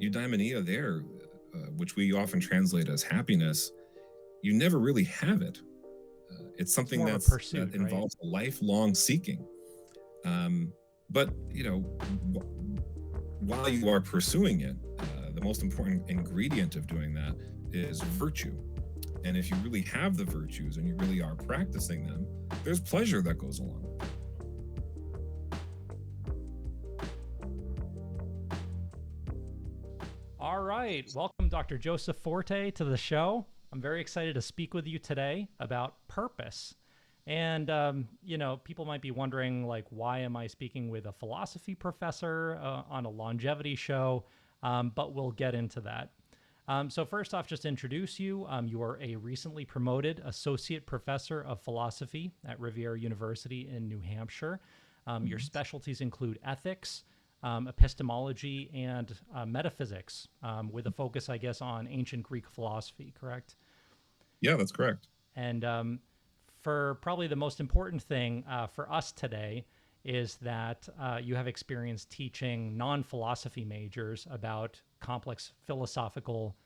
eudaimonia there, which we often translate as happiness, you never really have it. It's It's something more of a that pursuit, right? involves a lifelong seeking. Um, but while you are pursuing it, the most important ingredient of doing that is virtue. And if you really have the virtues and you really are practicing them, there's pleasure that goes along. All right. Welcome, Dr. Joseph Forte, to the show. I'm very excited to speak with you today about purpose. And, people might be wondering, like, why am I speaking with a philosophy professor on a longevity show? But we'll get into that. So, first off, just to introduce you, you are a recently promoted associate professor of philosophy at Rivier University in New Hampshire. Your specialties include ethics, epistemology, and metaphysics, with a focus, I guess, on ancient Greek philosophy, correct? Yeah, that's correct. And for probably the most important thing for us today is that you have experience teaching non philosophy majors about complex philosophical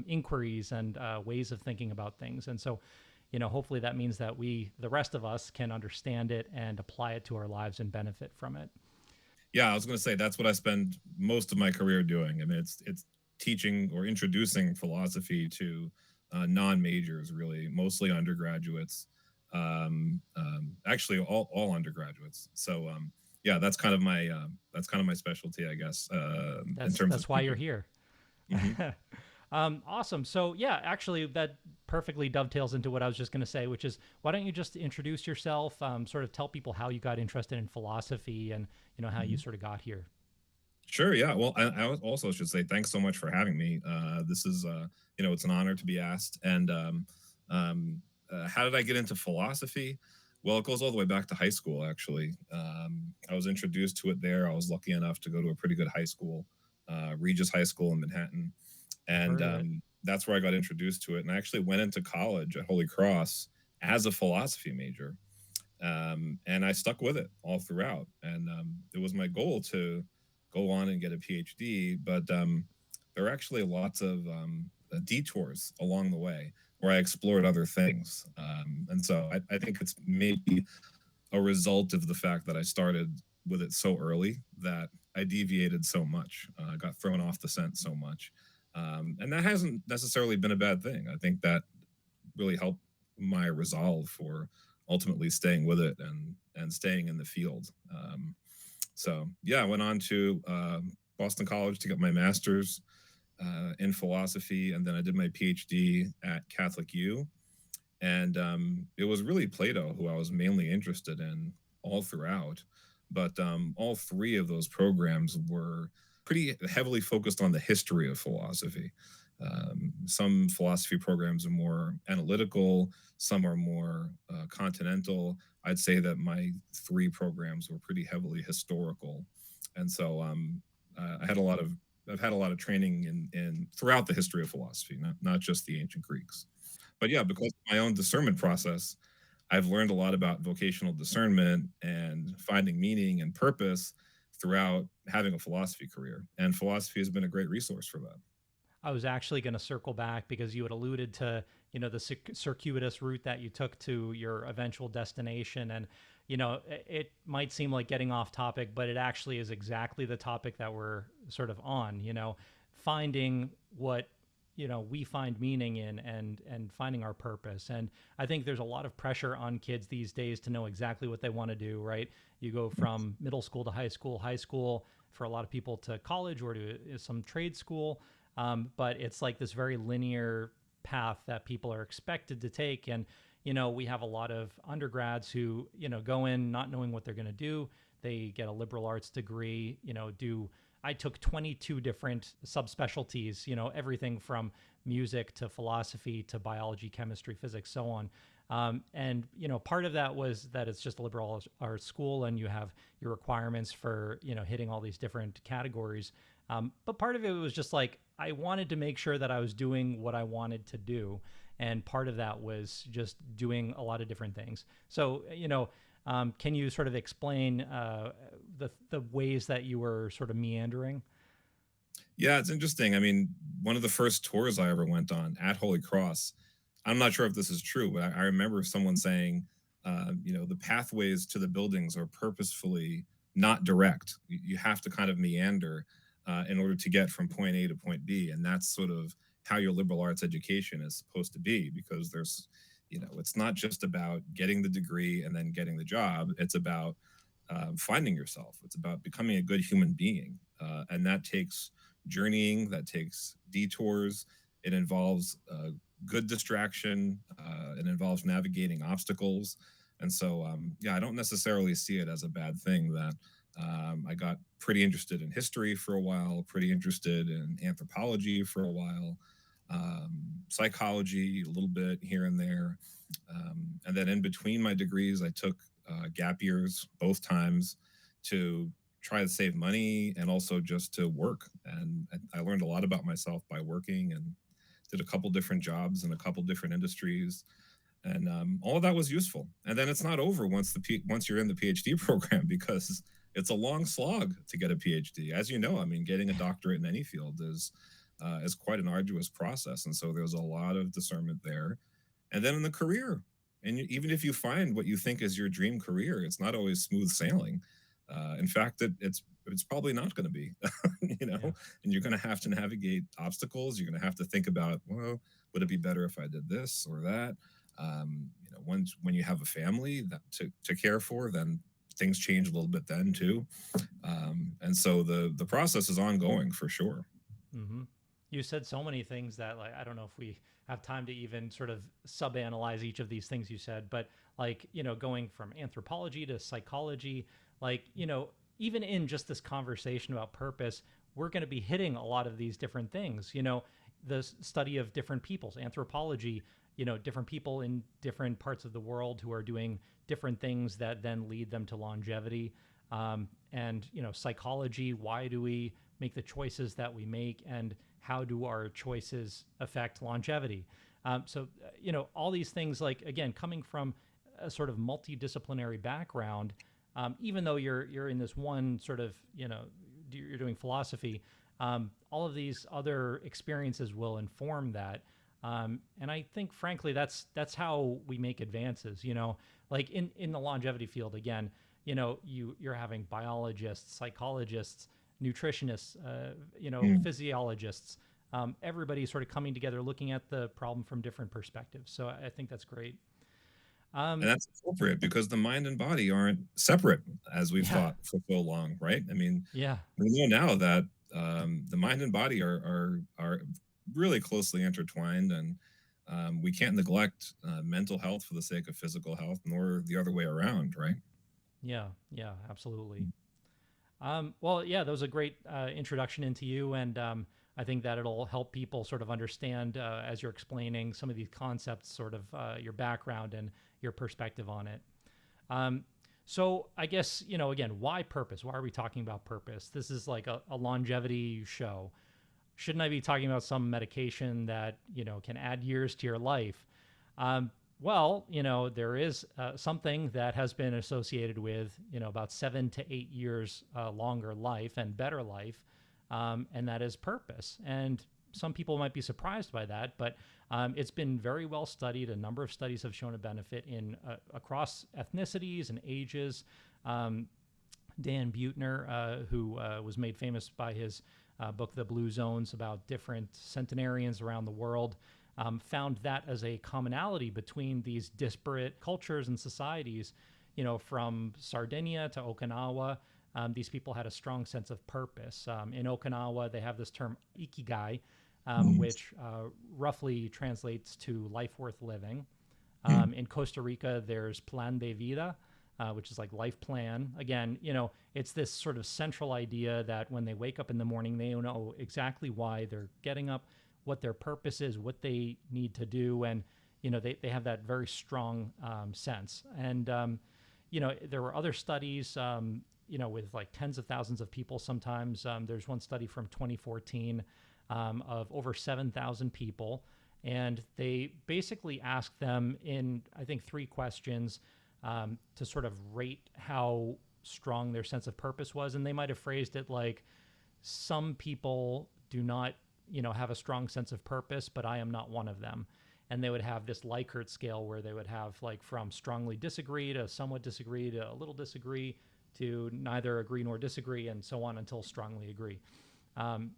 inquiries and ways of thinking about things. And so, hopefully that means that we, the rest of us, can understand it and apply it to our lives and benefit from it. Yeah, I was going to say that's what I spend most of my career doing. I mean, it's teaching or introducing philosophy to non-majors, really, mostly undergraduates. Actually, all undergraduates. So, yeah, that's kind of my specialty, I guess, in terms of That's why you're teaching. here. Hmm. Awesome. So yeah, actually, that perfectly dovetails into what I was just going to say, which is why don't you just introduce yourself, sort of tell people how you got interested in philosophy and how you sort of got here. Sure. Yeah. Well, I also should say thanks so much for having me. This is, it's an honor to be asked. And how did I get into philosophy? Well, it goes all the way back to high school, actually. I was introduced to it there. I was lucky enough to go to a pretty good high school, Regis High School in Manhattan. I've And heard of it. that's where I got introduced to it. And I actually went into college at Holy Cross as a philosophy major. And I stuck with it all throughout. And it was my goal to go on and get a PhD, but there are actually lots of detours along the way where I explored other things. And so I think it's maybe a result of the fact that I started with it so early that I deviated so much, got thrown off the scent so much. And that hasn't necessarily been a bad thing. I think that really helped my resolve for ultimately staying with it and staying in the field. So yeah, I went on to Boston College to get my master's in philosophy, and then I did my PhD at Catholic U. And it was really Plato who I was mainly interested in all throughout. But all three of those programs were pretty heavily focused on the history of philosophy. Some philosophy programs are more analytical, some are more continental. I'd say that my three programs were pretty heavily historical, and so I had a lot of I've had a lot of training in throughout the history of philosophy, not just the ancient Greeks. But yeah, because of my own discernment process, I've learned a lot about vocational discernment and finding meaning and purpose throughout having a philosophy career. And philosophy has been a great resource for that. I was actually going to circle back because you had alluded to, the circuitous route that you took to your eventual destination. And, it might seem like getting off topic, but it actually is exactly the topic that we're sort of on, finding what, we find meaning in and finding our purpose. And I think there's a lot of pressure on kids these days to know exactly what they want to do, right? You go from middle school to high school for a lot of people to college or to some trade school. But it's like this very linear path that people are expected to take. And, we have a lot of undergrads who, go in not knowing what they're going to do. They get a liberal arts degree, I took 22 different subspecialties, everything from music to philosophy to biology, chemistry, physics, so on. And part of that was that it's just a liberal arts school, and you have your requirements for hitting all these different categories. But part of it was just like I wanted to make sure that I was doing what I wanted to do, and part of that was just doing a lot of different things. So can you sort of explain the ways that you were sort of meandering? Yeah, it's interesting. I mean, one of the first tours I ever went on at Holy Cross, I'm not sure if this is true, but I remember someone saying, the pathways to the buildings are purposefully not direct. You have to kind of meander in order to get from point A to point B. And that's sort of how your liberal arts education is supposed to be, because it's not just about getting the degree and then getting the job. It's about finding yourself. It's about becoming a good human being. And that takes journeying, that takes detours. It involves good distraction. It involves navigating obstacles. And so, yeah, I don't necessarily see it as a bad thing that I got pretty interested in history for a while, pretty interested in anthropology for a while, psychology a little bit here and there. And then in between my degrees, I took gap years both times to try to save money and also just to work. And I learned a lot about myself by working, and did a couple different jobs in a couple different industries, and all of that was useful. And then it's not over once you're in the PhD program, because it's a long slog to get a PhD. As you know, I mean, getting a doctorate in any field is quite an arduous process, and so there's a lot of discernment there. And then in the career, and even if you find what you think is your dream career, it's not always smooth sailing. In fact, it's probably not going to be, Yeah. and you're going to have to navigate obstacles. You're going to have to think about, well, would it be better if I did this or that? When you have a family to care for, then things change a little bit then too. And so the process is ongoing for sure. Hmm. You said so many things that, like, I don't know if we have time to even sort of sub-analyze each of these things you said, but, like, going from anthropology to psychology, like, even in just this conversation about purpose, we're going to be hitting a lot of these different things. The study of different peoples, anthropology, different people in different parts of the world who are doing different things that then lead them to longevity. And psychology, why do we make the choices that we make, and how do our choices affect longevity? All these things, like, again, coming from a sort of multidisciplinary background, even though you're in this one sort of, you're doing philosophy, all of these other experiences will inform that. And I think, frankly, that's how we make advances. Like in the longevity field, again, you're having biologists, psychologists, nutritionists, Mm. physiologists, everybody sort of coming together, looking at the problem from different perspectives. So I think that's great. And Um, that's appropriate because the mind and body aren't separate as we've yeah, thought for so long, right? I mean, yeah, we know now that the mind and body are really closely intertwined, and we can't neglect mental health for the sake of physical health, nor the other way around, right? yeah, absolutely. Well, yeah, that was a great introduction into you, and I think that it'll help people sort of understand, as you're explaining some of these concepts, sort of your background and your perspective on it. Um, so I guess, again, why purpose? Why are we talking about purpose? This is like a longevity show. Shouldn't I be talking about some medication that can add years to your life? Um, well, there is something that has been associated with about 7 to 8 years longer life and better life, and that is purpose. And some people might be surprised by that, but it's been very well studied. A number of studies have shown a benefit in across ethnicities and ages. Um, Dan Buettner, who was made famous by his book, The Blue Zones, about different centenarians around the world, found that as a commonality between these disparate cultures and societies. From Sardinia to Okinawa, these people had a strong sense of purpose. In Okinawa, they have this term ikigai, Mm. which roughly translates to life worth living. Mm. In Costa Rica, there's plan de vida, which is like life plan. Again, it's this sort of central idea that when they wake up in the morning, they know exactly why they're getting up, what their purpose is, what they need to do. And, they have that very strong sense. And, there were other studies, with like tens of thousands of people sometimes. There's one study from 2014 of over 7,000 people. And they basically asked them in, I think, 3 questions to sort of rate how strong their sense of purpose was. And they might have phrased it like, some people do not, have a strong sense of purpose, but I am not one of them. And they would have this Likert scale where they would have like from strongly disagree to somewhat disagree to a little disagree to neither agree nor disagree, and so on until strongly agree. Um,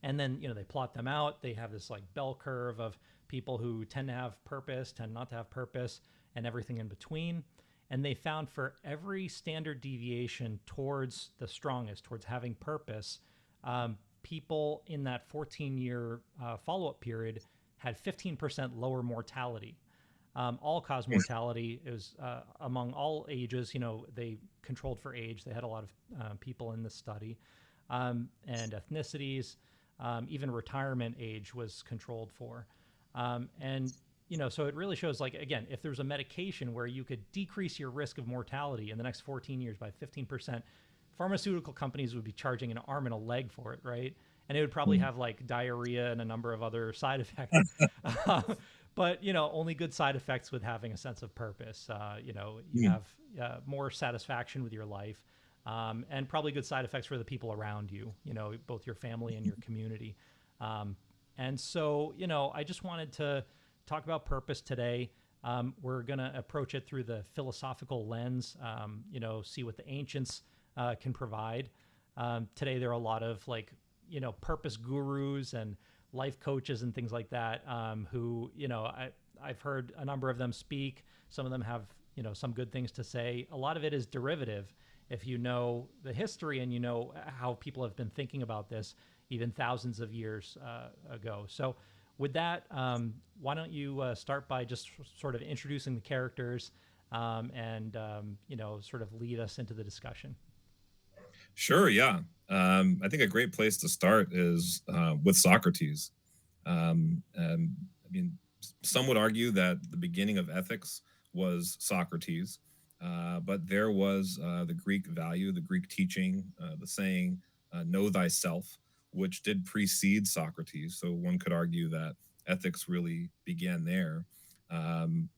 and then they plot them out. They have this like bell curve of people who tend to have purpose, tend not to have purpose, and everything in between. And they found for every standard deviation towards the strongest, towards having purpose, people in that 14-year follow-up period had 15% lower mortality. All cause mortality. It was among all ages. They controlled for age. They had a lot of people in this study, and ethnicities. Even retirement age was controlled for. And so it really shows, like, again, if there's a medication where you could decrease your risk of mortality in the next 14 years by 15%, pharmaceutical companies would be charging an arm and a leg for it, right? And it would probably have like diarrhea and a number of other side effects. But only good side effects with having a sense of purpose. You have more satisfaction with your life, and probably good side effects for the people around you. Both your family and your community. And so, I just wanted to talk about purpose today. We're going to approach it through the philosophical lens, see what the ancients can provide. Today, there are a lot of like, purpose gurus and life coaches and things like that, who, I've heard a number of them speak. Some of them have, some good things to say. A lot of it is derivative. If you know the history and how people have been thinking about this even thousands of years ago. So with that, why don't you start by just sort of introducing the characters, and sort of lead us into the discussion. Sure, yeah. I think a great place to start is with Socrates. I mean, some would argue that the beginning of ethics was Socrates, but there was the Greek value, the Greek teaching, the saying, know thyself, which did precede Socrates. So one could argue that ethics really began there.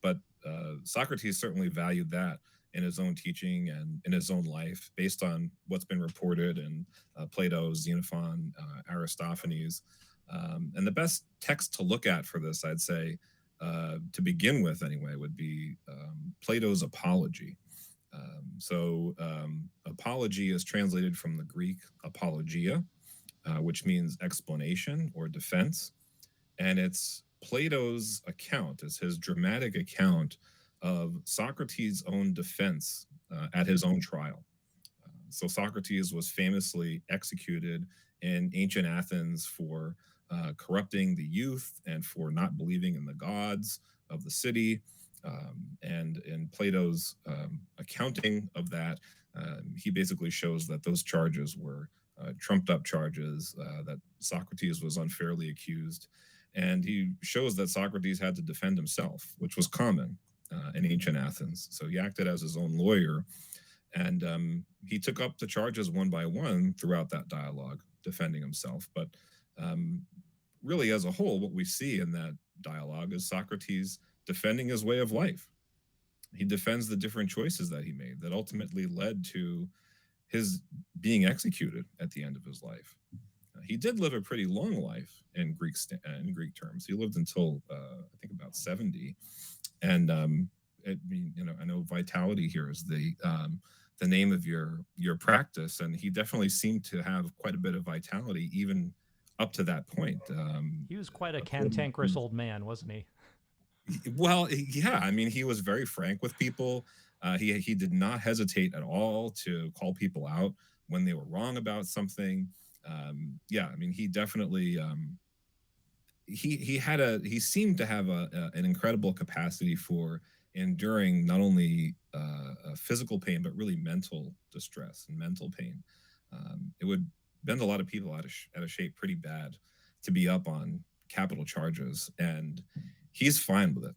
But Socrates certainly valued that in his own teaching and in his own life, based on what's been reported in Plato, Xenophon, Aristophanes. And the best text to look at for this, I'd say, to begin with anyway, would be Plato's Apology. Apology is translated from the Greek apologia, which means explanation or defense. And it's Plato's account, it's his dramatic account of Socrates' own defense at his own trial. So Socrates was famously executed in ancient Athens for corrupting the youth and for not believing in the gods of the city. And in Plato's accounting of that, he basically shows that those charges were trumped up charges, that Socrates was unfairly accused. And he shows that Socrates had to defend himself, which was common in ancient Athens. So he acted as his own lawyer, and he took up the charges one by one throughout that dialogue, defending himself. But really, as a whole, what we see in that dialogue is Socrates defending his way of life. He defends the different choices that he made that ultimately led to his being executed at the end of his life. He did live a pretty long life in Greek terms. He lived until I think about 70, and I know vitality here is the name of your practice, and he definitely seemed to have quite a bit of vitality even up to that point. He was quite a cantankerous old man, wasn't he? Well, yeah, I mean, he was very frank with people. He did not hesitate at all to call people out when they were wrong about something. Yeah, I mean, he definitely he seemed to have an incredible capacity for enduring not only physical pain but really mental distress and mental pain. It would bend a lot of people out of shape pretty bad to be up on capital charges, and he's fine with it.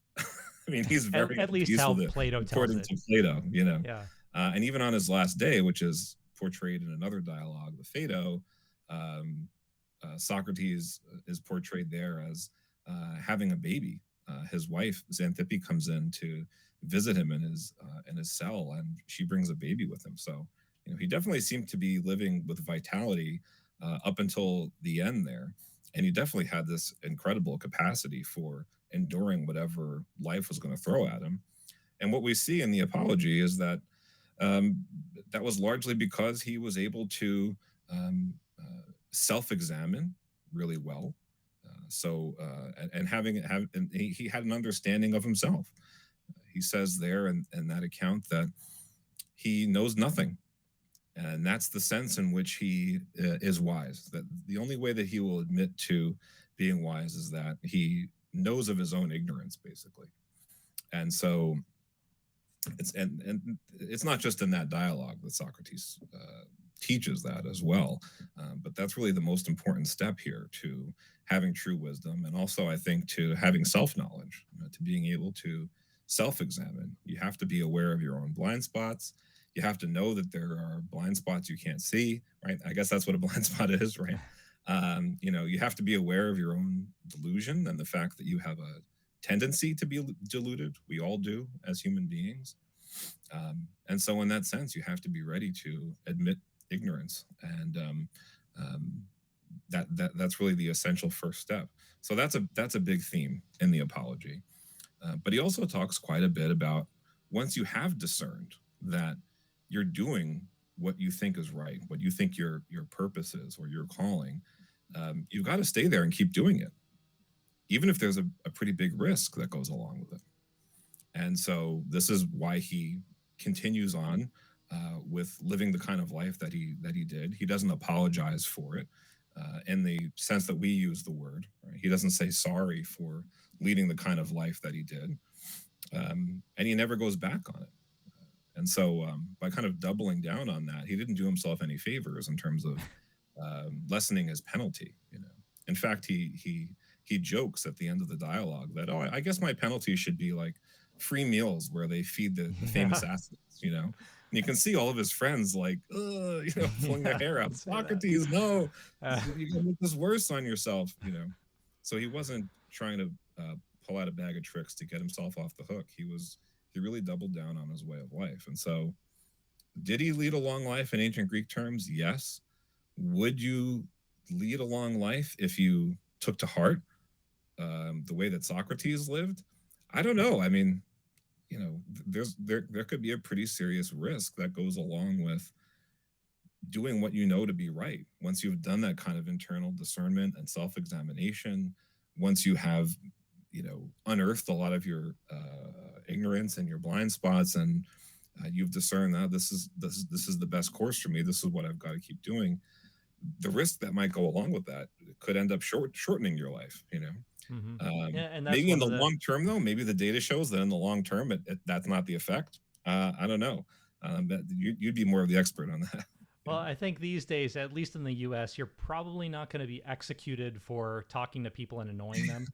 I mean, he's very At at least peace how with it, Plato tells according it. to Plato, Yeah. And even on his last day, which is portrayed in another dialogue, the Phaedo, um, Socrates is portrayed there as having a baby. His wife Xanthippe comes in to visit him in his cell, and she brings a baby with him. So he definitely seemed to be living with vitality, up until the end there. And he definitely had this incredible capacity for enduring whatever life was going to throw at him. And what we see in the apology is that um, that was largely because he was able to self-examine really well. And he had an understanding of himself. He says there in that account that he knows nothing, and that's the sense in which he is wise. That the only way that he will admit to being wise is that he knows of his own ignorance, basically. And so it's not just in that dialogue that Socrates teaches that as well, but that's really the most important step here to having true wisdom, and also I think to having self knowledge, to being able to self examine. You have to be aware of your own blind spots. You have to know that there are blind spots you can't see, right? I guess that's what a blind spot is, right? You have to be aware of your own delusion and the fact that you have a tendency to be deluded. We all do as human beings. And so, in that sense, you have to be ready to admit ignorance, and that's really the essential first step. So that's a big theme in the apology. But he also talks quite a bit about once you have discerned that you're doing what you think is right, what you think your purpose is or your calling, you've got to stay there and keep doing it, even if there's a pretty big risk that goes along with it. And so this is why he continues on with living the kind of life that he did. He doesn't apologize for it in the sense that we use the word. Right? He doesn't say sorry for leading the kind of life that he did, and he never goes back on it. And so, by kind of doubling down on that, he didn't do himself any favors in terms of lessening his penalty. In fact, he jokes at the end of the dialogue that, oh, I guess my penalty should be like free meals where they feed the famous Yeah. athletes. And you can see all of his friends like, pulling their Yeah, hair out. don't say that. Socrates, no, Uh, you're gonna make this worse on yourself. So he wasn't trying to pull out a bag of tricks to get himself off the hook. He really doubled down on his way of life. And so, did he lead a long life in ancient Greek terms? Yes. Would you lead a long life if you took to heart the way that Socrates lived? I don't know. I mean, there could be a pretty serious risk that goes along with doing what you know to be right. Once you've done that kind of internal discernment and self-examination, once you have, unearthed a lot of your ignorance and your blind spots, and you've discerned that this is the best course for me. This is what I've got to keep doing. The risk that might go along with that could end up shortening your life. yeah, and that's Maybe in one the of the. long term, though, maybe the data shows that in the long term, that's not the effect. I don't know. You'd be more of the expert on that. Well, I think these days, at least in the U.S., you're probably not going to be executed for talking to people and annoying them.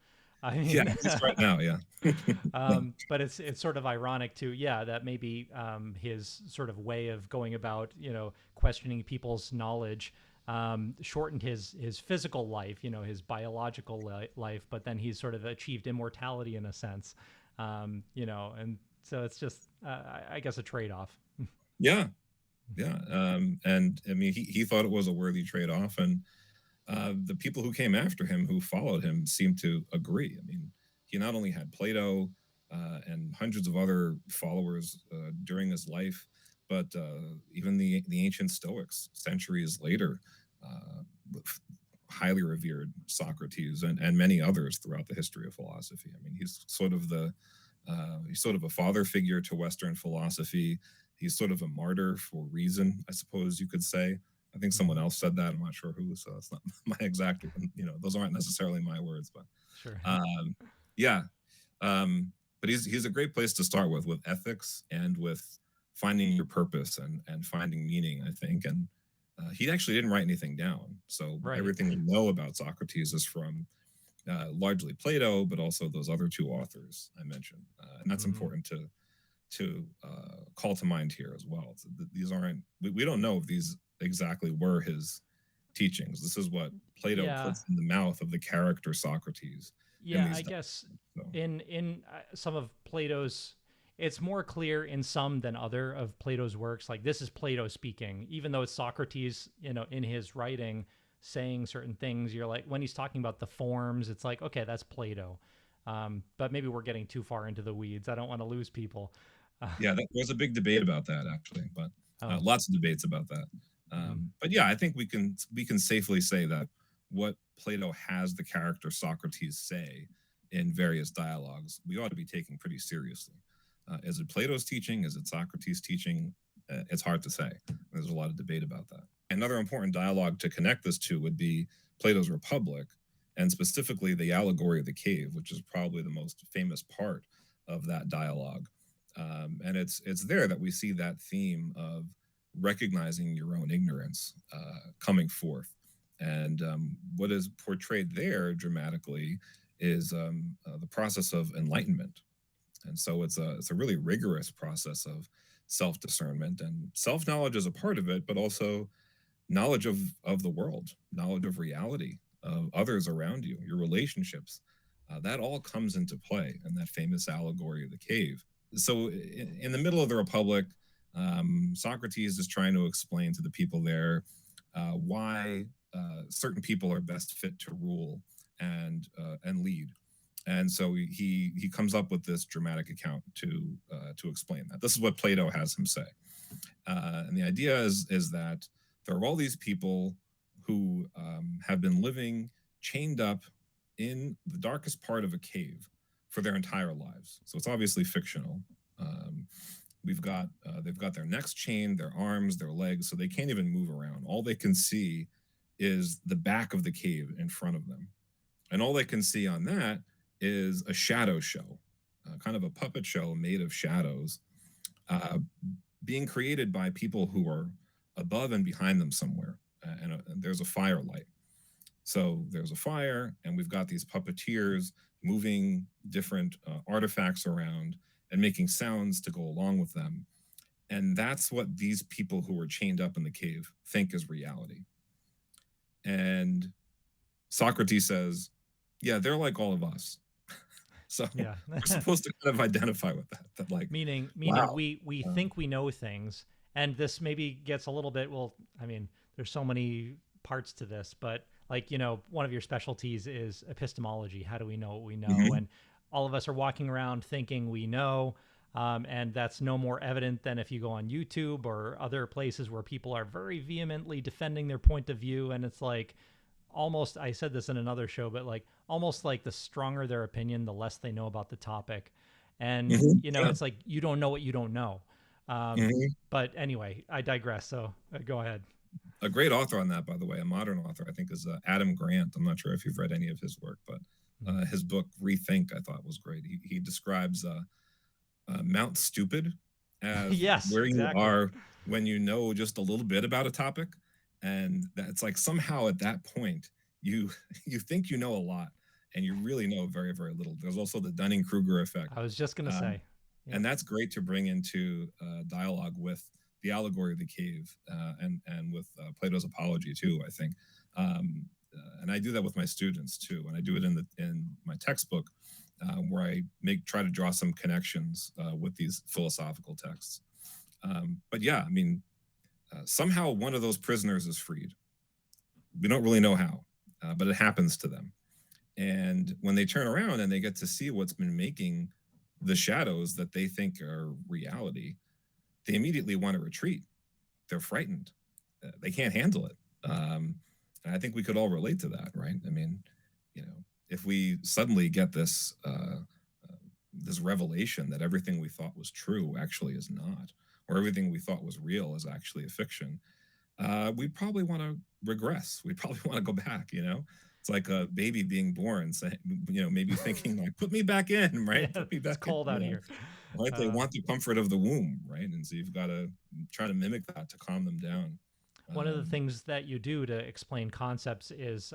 I Yeah, mean, at least right now, yeah. Yeah. but it's sort of ironic too. Yeah, that maybe his sort of way of going about questioning people's knowledge shortened his physical life, his biological life, but then he's sort of achieved immortality in a sense, and so it's just I guess a trade off. Yeah, yeah. And I mean, he thought it was a worthy trade off, and the people who came after him, who followed him, seemed to agree. I mean, he not only had Plato and hundreds of other followers during his life, but even the ancient Stoics, centuries later, uh, highly revered Socrates and many others throughout the history of philosophy. I mean, he's sort of a father figure to Western philosophy. He's sort of a martyr for reason, I suppose you could say. I think someone Hmm. else said that. I'm not sure who, so it's not my exact. Those aren't necessarily my words, but Sure. um, yeah. But he's a great place to start with ethics and with finding your purpose and finding meaning. I think, and he actually didn't write anything down, so Right. everything we know about Socrates is from largely Plato, but also those other two authors I mentioned, and that's Hmm. important to call to mind here as well. These aren't we don't know if these exactly were his teachings. This is what Plato Yeah. puts in the mouth of the character Socrates in Yeah, these I dialogues. guess So in some of Plato's, it's more clear in some than other of Plato's works. Like this is Plato speaking, even though it's Socrates, in his writing. saying certain things, you're like, when he's talking about the forms, it's like, okay, that's Plato. But maybe we're getting too far into the weeds. I don't want to lose people. Uh, Yeah, there's a big debate about that actually, but oh, lots of debates about that. mm-hmm. But yeah, I think we can safely say that what Plato has the character Socrates say in various dialogues, we ought to be taking pretty seriously. Is it Plato's teaching? Is it Socrates' teaching? It's hard to say. There's a lot of debate about that. Another important dialogue to connect this to would be Plato's Republic, and specifically the allegory of the cave, which is probably the most famous part of that dialogue. And it's there that we see that theme of recognizing your own ignorance coming forth. And what is portrayed there dramatically is the process of enlightenment. And so it's a really rigorous process of self discernment, and self knowledge is a part of it, but also knowledge of the world, knowledge of reality, of others around you, your relationships. That all comes into play in that famous allegory of the cave. So, in the middle of the Republic, Socrates is trying to explain to the people there why certain people are best fit to rule and lead. And so he comes up with this dramatic account to explain that. This is what Plato has him say, and the idea is that there are all these people who have been living chained up in the darkest part of a cave for their entire lives. So it's obviously fictional. Um, we've got they've got their necks chained, their arms, their legs, so they can't even move around. All they can see is the back of the cave in front of them, and all they can see on that is a shadow show, kind of a puppet show made of shadows, uh, being created by people who are above and behind them somewhere. And there's a firelight. So there's a fire, and we've got these puppeteers moving different artifacts around and making sounds to go along with them. And that's what these people who are chained up in the cave think is reality. And Socrates says, yeah, they're like all of us. So Yeah. we're supposed to kind of identify with that. That like, Meaning wow. we Um, think we know things, and this maybe gets a little bit, well, I mean, there's so many parts to this, but like, one of your specialties is epistemology. How do we know what we know? mhm. And all of us are walking around thinking we know. And that's no more evident than if you go on YouTube or other places where people are very vehemently defending their point of view. And it's like, almost, I said this in another show, but like almost like the stronger their opinion, the less they know about the topic. And Yeah. it's like you don't know what you don't know. Mhm. But anyway, I digress. So go ahead. A great author on that, by the way, a modern author, I think, is Adam Grant. I'm not sure if you've read any of his work, but Mm. his book Rethink I thought was great. He describes Mount Stupid as Yes, where you exactly. are when you know just a little bit about a topic, and that's like somehow at that point you you think you know a lot, and you really know very very little. There's also the Dunning Kruger effect. I was just gonna Um, say, yep. and that's great to bring into dialogue with the allegory of the cave and with Plato's Apology too. I think, and I do that with my students too, and I do it in my textbook where I try to draw some connections with these philosophical texts. But yeah, I mean, somehow one of those prisoners is freed. We don't really know how, but it happens to them. And when they turn around and they get to see what's been making the shadows that they think are reality, they immediately want to retreat. They're frightened. They can't handle it. And I think we could all relate to that, right? I mean, if we suddenly get this revelation that everything we thought was true actually is not, or everything we thought was real is actually a fiction, we probably want to regress. We probably want to go back. It's like a baby being born, saying, maybe thinking like, "Put me back in, right? Yeah, Put me it's back in." cold out here. Right? They Uh, want the comfort of the womb, right? And so you've got to try to mimic that to calm them down. One of the Um, things that you do to explain concepts is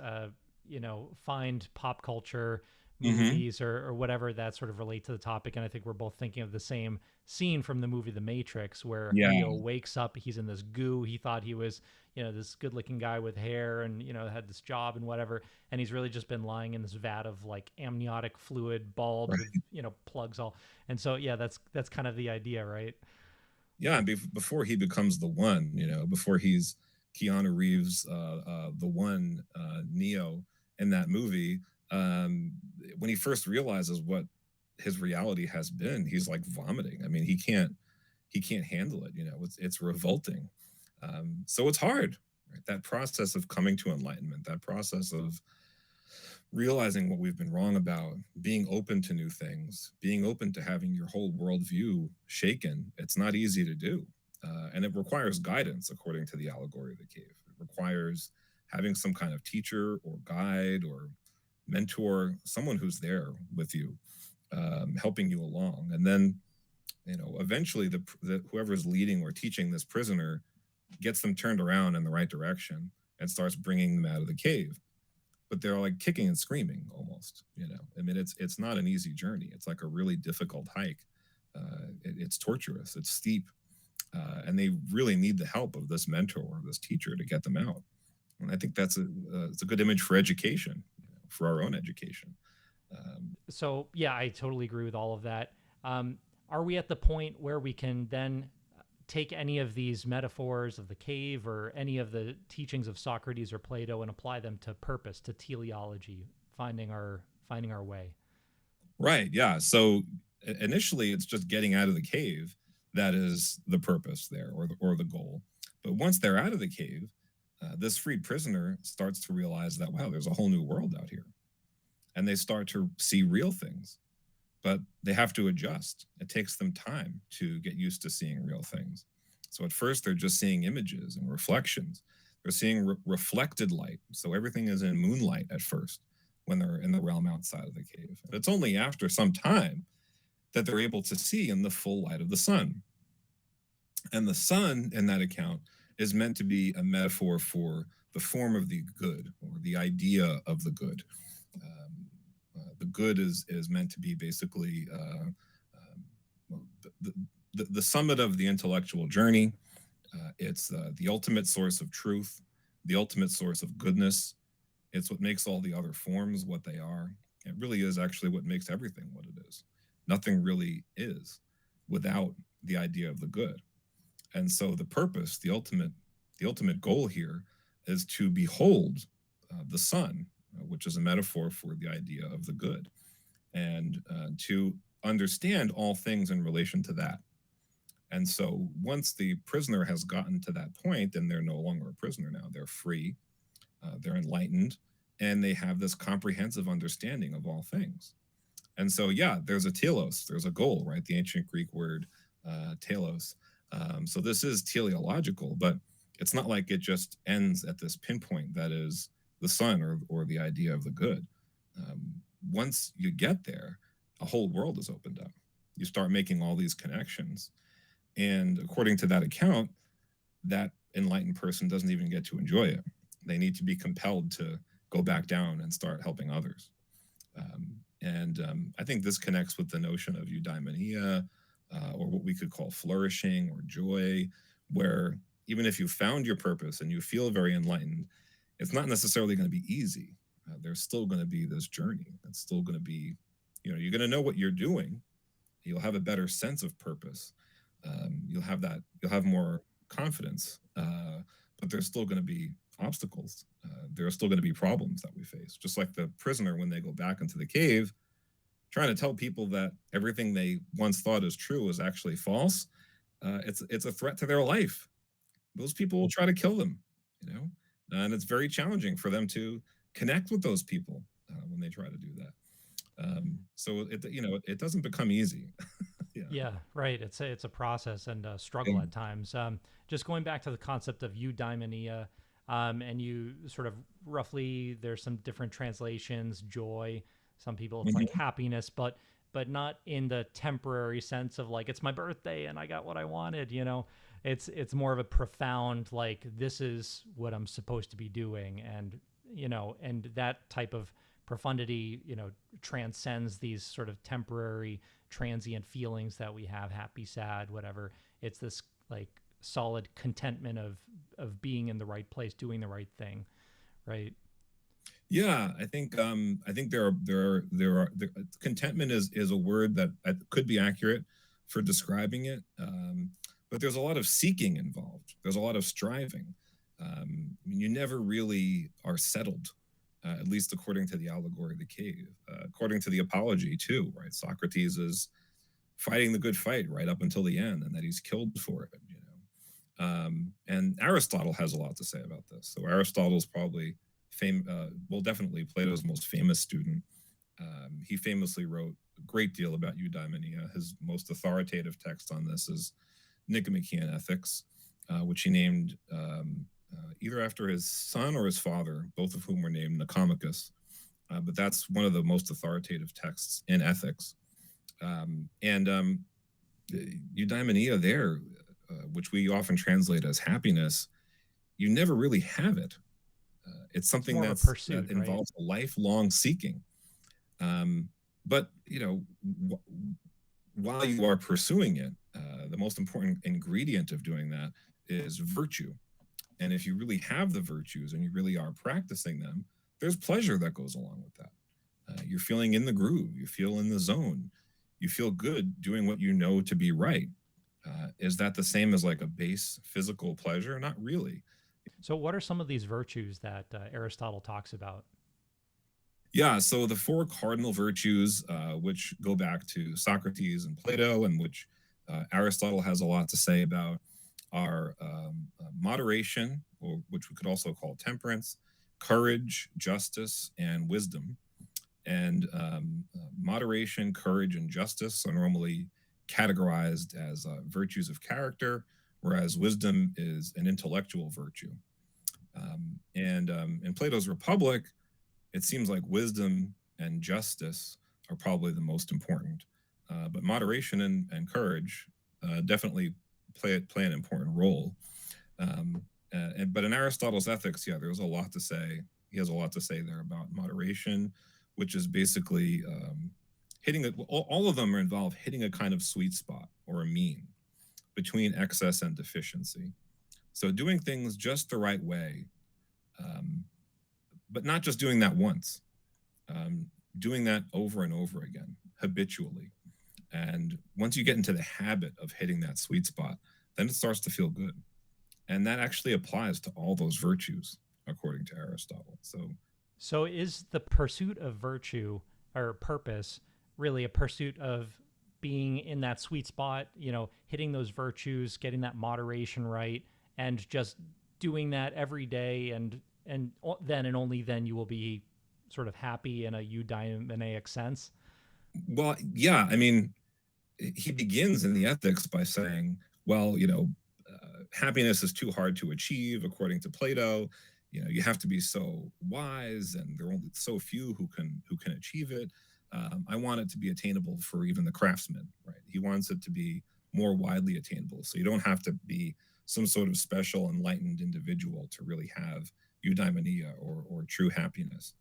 find pop culture mhm. movies or whatever that sort of relate to the topic. And I think we're both thinking of the same scene from the movie The Matrix, where Yeah, Neo wakes up, he's in this goo, he thought he was this good looking guy with hair and had this job and whatever, and he's really just been lying in this vat of like amniotic fluid bulbs with right. plugs all. And so yeah, that's kind of the idea, right? Yeah, and before he becomes the one, before he's Keanu Reeves, the one Neo in that movie, when he first realizes what his reality has been, he's like vomiting. I mean, he can't handle it. It's revolting. So it's hard. Right? That process of coming to enlightenment, that process of realizing what we've been wrong about, being open to new things, being open to having your whole worldview shaken, it's not easy to do. And it requires guidance, according to the allegory of the cave. It requires having some kind of teacher or guide or mentor, someone who's there with you, helping you along. And then, eventually the whoever's leading or teaching this prisoner gets them turned around in the right direction and starts bringing them out of the cave, but they're like kicking and screaming almost. I mean, it's not an easy journey. It's like a really difficult hike. It's torturous, it's steep, and they really need the help of this mentor or this teacher to get them out. And I think it's a good image for education, for our own education. So yeah, I totally agree with all of that. Um, are we at the point where we can then take any of these metaphors of the cave or any of the teachings of Socrates or Plato and apply them to purpose, to teleology, finding our way? Right, yeah. So initially it's just getting out of the cave that is the purpose there, or the goal. But once they're out of the cave, this freed prisoner starts to realize that, wow, there's a whole new world out here, and they start to see real things, but they have to adjust. It takes them time to get used to seeing real things. So at first, they're just seeing images and reflections. They're seeing reflected light. So everything is in moonlight at first when they're in the realm outside of the cave. And it's only after some time that they're able to see in the full light of the sun. And the sun, in that account, is meant to be a metaphor for the form of the good, or the idea of the good. The good is meant to be basically the summit of the intellectual journey. It's the ultimate source of truth, the ultimate source of goodness. It's what makes all the other forms what they are. It really is actually what makes everything what it is. Nothing really is without the idea of the good. And so the purpose, the ultimate goal here is to behold the sun, which is a metaphor for the idea of the good, and to understand all things in relation to that. And so once the prisoner has gotten to that point, and they're no longer a prisoner now, they're free, they're enlightened, and they have this comprehensive understanding of all things. And so, yeah, there's a telos, there's a goal, right? The ancient Greek word telos. So this is teleological, but it's not like it just ends at this pinpoint that is the sun, or the idea of the good. Once you get there, a whole world is opened up. You start making all these connections. And according to that account, that enlightened person doesn't even get to enjoy it. They need to be compelled to go back down and start helping others. And I think this connects with the notion of eudaimonia, or what we could call flourishing or joy, where even if you found your purpose and you feel very enlightened, it's not necessarily going to be easy. There's still going to be this journey. It's still going to be, you're going to know what you're doing. You'll have a better sense of purpose. You'll have more confidence, but there's still going to be obstacles. There are still going to be problems that we face. Just like the prisoner, when they go back into the cave, trying to tell people that everything they once thought is true is actually false. It's a threat to their life. Those people will try to kill them, you know, and it's very challenging for them to connect with those people when they try to do that. So it doesn't become easy. Yeah. Yeah, right. It's a process and a struggle Yeah. at times. Just going back to the concept of eudaimonia, and you sort of roughly, there's some different translations. Joy, some people it's like Mhm. happiness, but not in the temporary sense of like it's my birthday and I got what I wanted. It's more of a profound like this is what I'm supposed to be doing, and that type of profundity transcends these sort of temporary transient feelings that we have, happy, sad, whatever. It's this like solid contentment of being in the right place, doing the right thing, right? Yeah, I think there contentment is a word that could be accurate for describing it, but there's a lot of seeking involved. There's a lot of striving. I mean, you never really are settled, at least according to the allegory of the cave. According to the apology, too, right? Socrates is fighting the good fight right up until the end, and that he's killed for it. And Aristotle has a lot to say about this. So Aristotle's probably well, definitely Plato's most famous student. He famously wrote a great deal about eudaimonia. His most authoritative text on this is Nicomachean Ethics, which he named either after his son or his father, both of whom were named Nicomachus. But that's one of the most authoritative texts in ethics. And eudaimonia there, which we often translate as happiness, you never really have it. It's It's something more of a that pursuit, right? involves a lifelong seeking. But while you are pursuing it, the most important ingredient of doing that is virtue. And if you really have the virtues and you really are practicing them, there's pleasure that goes along with that. You're feeling in the groove, you feel in the zone, you feel good doing what you know to be right. Is that the same as like a base physical pleasure? Not really. So, what are some of these virtues that Aristotle talks about? Yeah, so the four cardinal virtues, which go back to Socrates and Plato, and which Aristotle has a lot to say about, are moderation, or which we could also call temperance, courage, justice, and wisdom. And moderation, courage, and justice are normally categorized as virtues of character, whereas wisdom is an intellectual virtue. And in Plato's Republic, it seems like wisdom and justice are probably the most important. But moderation and courage definitely play an important role. But in Aristotle's Ethics, yeah, there's a lot to say. He has a lot to say there about moderation, which is basically hitting it. All of them are involved hitting a kind of sweet spot or a mean between excess and deficiency. So doing things just the right way, um, but not just doing that once, um, doing that over and over again, habitually. And once you get into the habit of hitting that sweet spot, then it starts to feel good. And that actually applies to all those virtues, according to Aristotle. So, is the pursuit of virtue or purpose really a pursuit of being in that sweet spot, hitting those virtues, getting that moderation right, and just doing that every day, and then and only then you will be sort of happy in a eudaimonic sense? well, yeah, I mean, he begins in the ethics by saying, well, happiness is too hard to achieve, according to Plato. You have to be so wise, and there are only so few who can achieve it. I want it to be attainable for even the craftsman, right? He wants it to be more widely attainable, so you don't have to be some sort of special enlightened individual to really have eudaimonia or true happiness.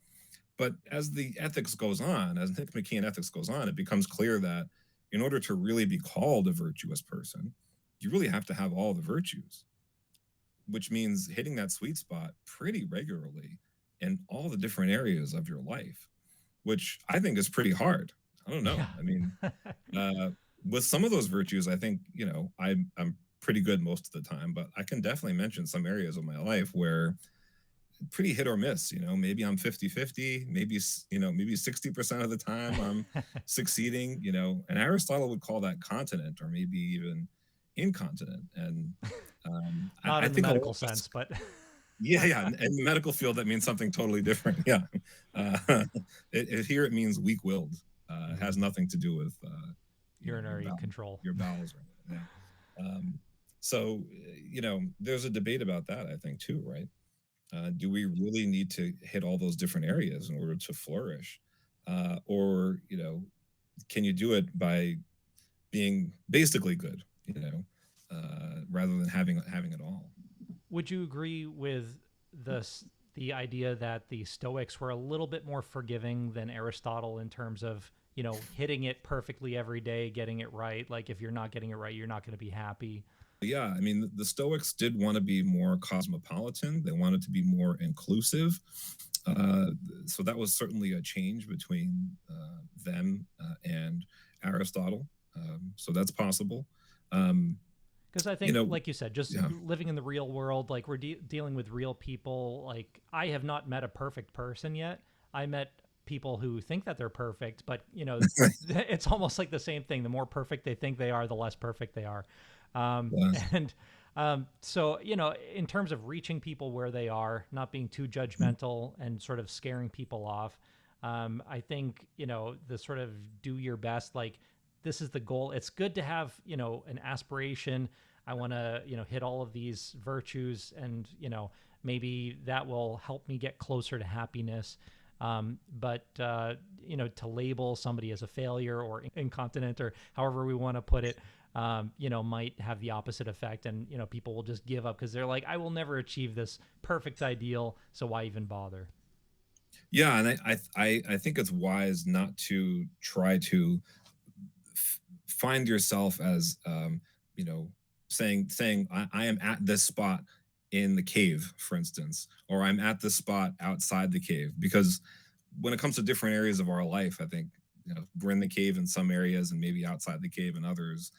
But as the ethics goes on, as Nicomachean Ethics goes on, it becomes clear that in order to really be called a virtuous person, you really have to have all the virtues, which means hitting that sweet spot pretty regularly in all the different areas of your life, which I think is pretty hard. I don't know. Yeah. I mean, uh, with some of those virtues, I think, I'm pretty good most of the time, but I can definitely mention some areas of my life where pretty hit or miss. Maybe I'm 50-50, maybe 60% of the time I'm succeeding, and Aristotle would call that continent or maybe even incontinent. And Not I in the think a lot medical of, sense, but yeah, yeah, in the medical field that means something totally different. Yeah. uh, here it means weak-willed. It has Mhm. nothing to do with your Urinary control. bowels or anything. Yeah. So there's a debate about that, I think, too, right? Do we really need to hit all those different areas in order to flourish? Or, can you do it by being basically good, rather than having it all? Would you agree with the idea that the Stoics were a little bit more forgiving than Aristotle in terms of hitting it perfectly every day, getting it right? Like if you're not getting it right, you're not going to be happy. Yeah, I mean, the Stoics did want to be more cosmopolitan. They wanted to be more inclusive. Uh, so that was certainly a change between them and Aristotle. So that's possible. Um, Because I You think, know, like you said, just yeah. living in the real world, like we're dealing with real people. Like I have not met a perfect person yet. I met people who think that they're perfect, but it's almost like the same thing. The more perfect they think they are, the less perfect they are. Yeah. And so, in terms of reaching people where they are, not being too Mm. judgmental and sort of scaring people off, I think, the sort of do your best, like this is the goal. It's good to have, an aspiration. I want to, hit all of these virtues and, maybe that will help me get closer to happiness. But to label somebody as a failure or incontinent or however we want to put it, might have the opposite effect. And, people will just give up because they're like, I will never achieve this perfect ideal. So why even bother? Yeah, and I think it's wise not to try to find yourself as you know saying I am at this spot in the cave, for instance, or I'm at this spot outside the cave, because when it comes to different areas of our life, I think we're in the cave in some areas and maybe outside the cave in others.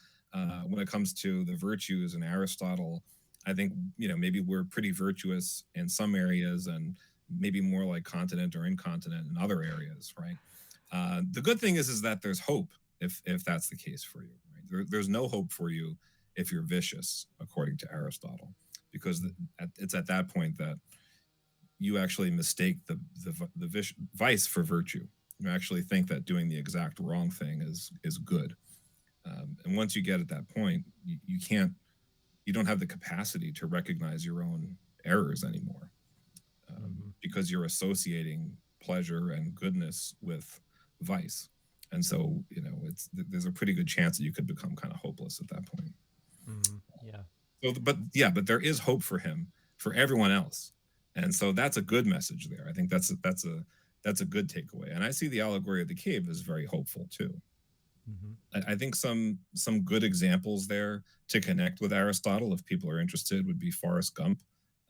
When it comes to the virtues in Aristotle, I think maybe we're pretty virtuous in some areas and maybe more like continent or incontinent in other areas, right? The good thing is that there's hope if that's the case for you. Right? There's no hope for you if you're vicious, according to Aristotle, because it's at that point that you actually mistake the vice for virtue. You actually think that doing the exact wrong thing is good. And once you get at that point, you don't have the capacity to recognize your own errors anymore, Mm-hmm. because you're associating pleasure and goodness with vice. And so, there's a pretty good chance that you could become kind of hopeless at that point. Mm-hmm. Yeah. So, but yeah, but there is hope for him, for everyone else, and so that's a good message there. I think that's a good takeaway. And I see the allegory of the cave as very hopeful too. Mm-hmm. I think some good examples there to connect with Aristotle, if people are interested, would be Forrest Gump.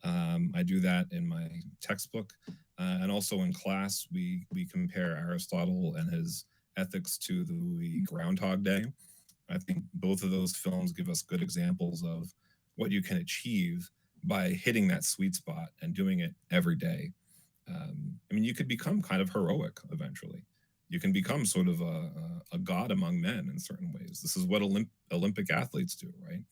I do that in my textbook, and also in class. We compare Aristotle and his ethics to the movie Groundhog Day. I think both of those films give us good examples of what you can achieve by hitting that sweet spot and doing it every day. I mean, you could become kind of heroic eventually. You can become sort of a god among men in certain ways. This is what Olympic athletes do, right?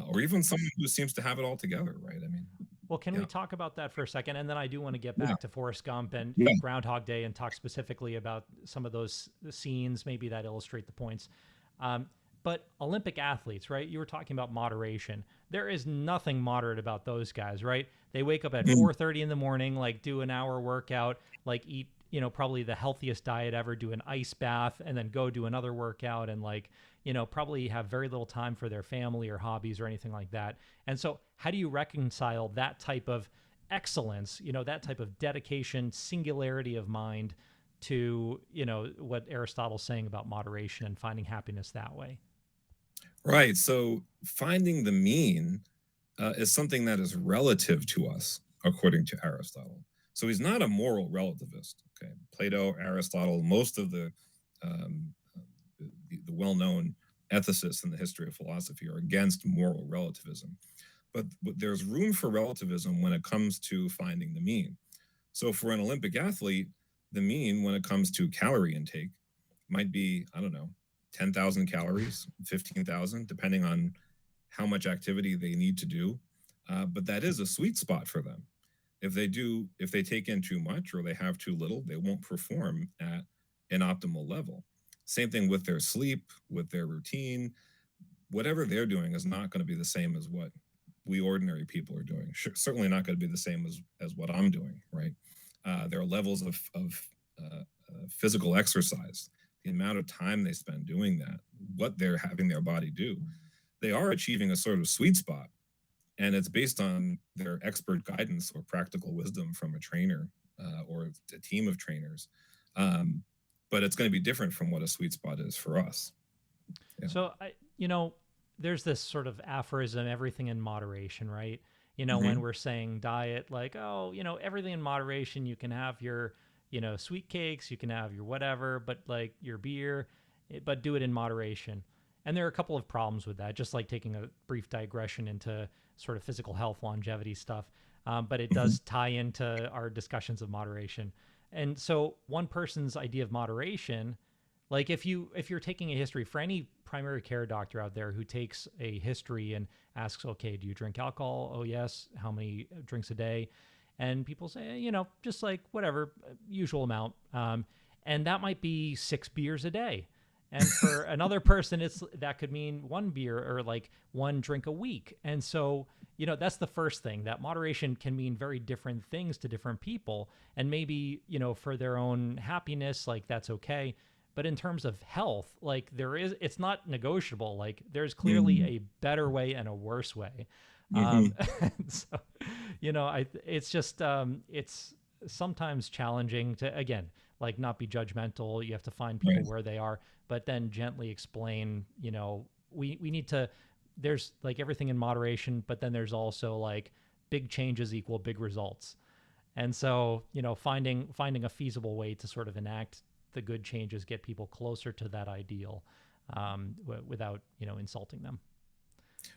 Or even someone who seems to have it all together, right? I mean, Well, can we yeah, talk about that for a second? And then I do want to get yeah, back to Forrest Gump yeah. and Groundhog Day and talk specifically about some of those scenes, maybe that illustrate the points. Um, but Olympic athletes, right? You were talking about moderation. There is nothing moderate about those guys, right? They wake up at Mm, 4:30 in the morning, like do an hour workout, like eat, probably the healthiest diet ever, do an ice bath, and then go do another workout, and like, probably have very little time for their family or hobbies or anything like that. And so, how do you reconcile that type of excellence, that type of dedication, singularity of mind to, what Aristotle's saying about moderation and finding happiness that way? right. So finding the mean is something that is relative to us, according to Aristotle. So he's not a moral relativist. Okay, Plato, Aristotle, most of um, the well-known ethicists in the history of philosophy are against moral relativism. But there's room for relativism when it comes to finding the mean. So for an Olympic athlete, the mean when it comes to calorie intake might be, I don't know, 10,000 calories, 15,000, depending on how much activity they need to do. But that is a sweet spot for them. If they take in too much or they have too little, they won't perform at an optimal level. Same thing with their sleep, with their routine. Whatever they're doing is not going to be the same as what we ordinary people are doing. Sure, certainly not going to be the same as what I'm doing, right? There are levels of physical exercise, the amount of time they spend doing that, what they're having their body do. They are achieving a sort of sweet spot, and it's based on their expert guidance or practical wisdom from a trainer or a team of trainers. Um, but it's going to be different from what a sweet spot is for us. Yeah. So there's this sort of aphorism, everything in moderation, right? When Mm-hmm. we're saying diet, like, oh, everything in moderation, you can have your, sweet cakes, you can have your whatever, but like your beer, but do it in moderation. And there are a couple of problems with that, just like taking a brief digression into sort of physical health, longevity stuff. But it Mhm. does tie into our discussions of moderation. And so, one person's idea of moderation, like if you're taking a history for any primary care doctor out there who takes a history and asks, okay, do you drink alcohol? Oh yes. How many drinks a day? And people say, you know, just like whatever, usual amount. And that might be 6 beers a day. And for another person, it's that could mean one beer or like one drink a week. And so, you know, that's the first thing, that moderation can mean very different things to different people. And maybe, you know, for their own happiness, like that's okay. But in terms of health, like it's not negotiable. Like there's clearly Mhm. a better way and a worse way. Mhm. So, you know, it's just, it's sometimes challenging to, again, like not be judgmental. You have to find people Right. where they are, but then gently explain, you know, we need to, there's like everything in moderation, but then there's also like big changes equal big results. And so, you know, finding a feasible way to sort of enact the good changes, get people closer to that ideal, without, you know, insulting them.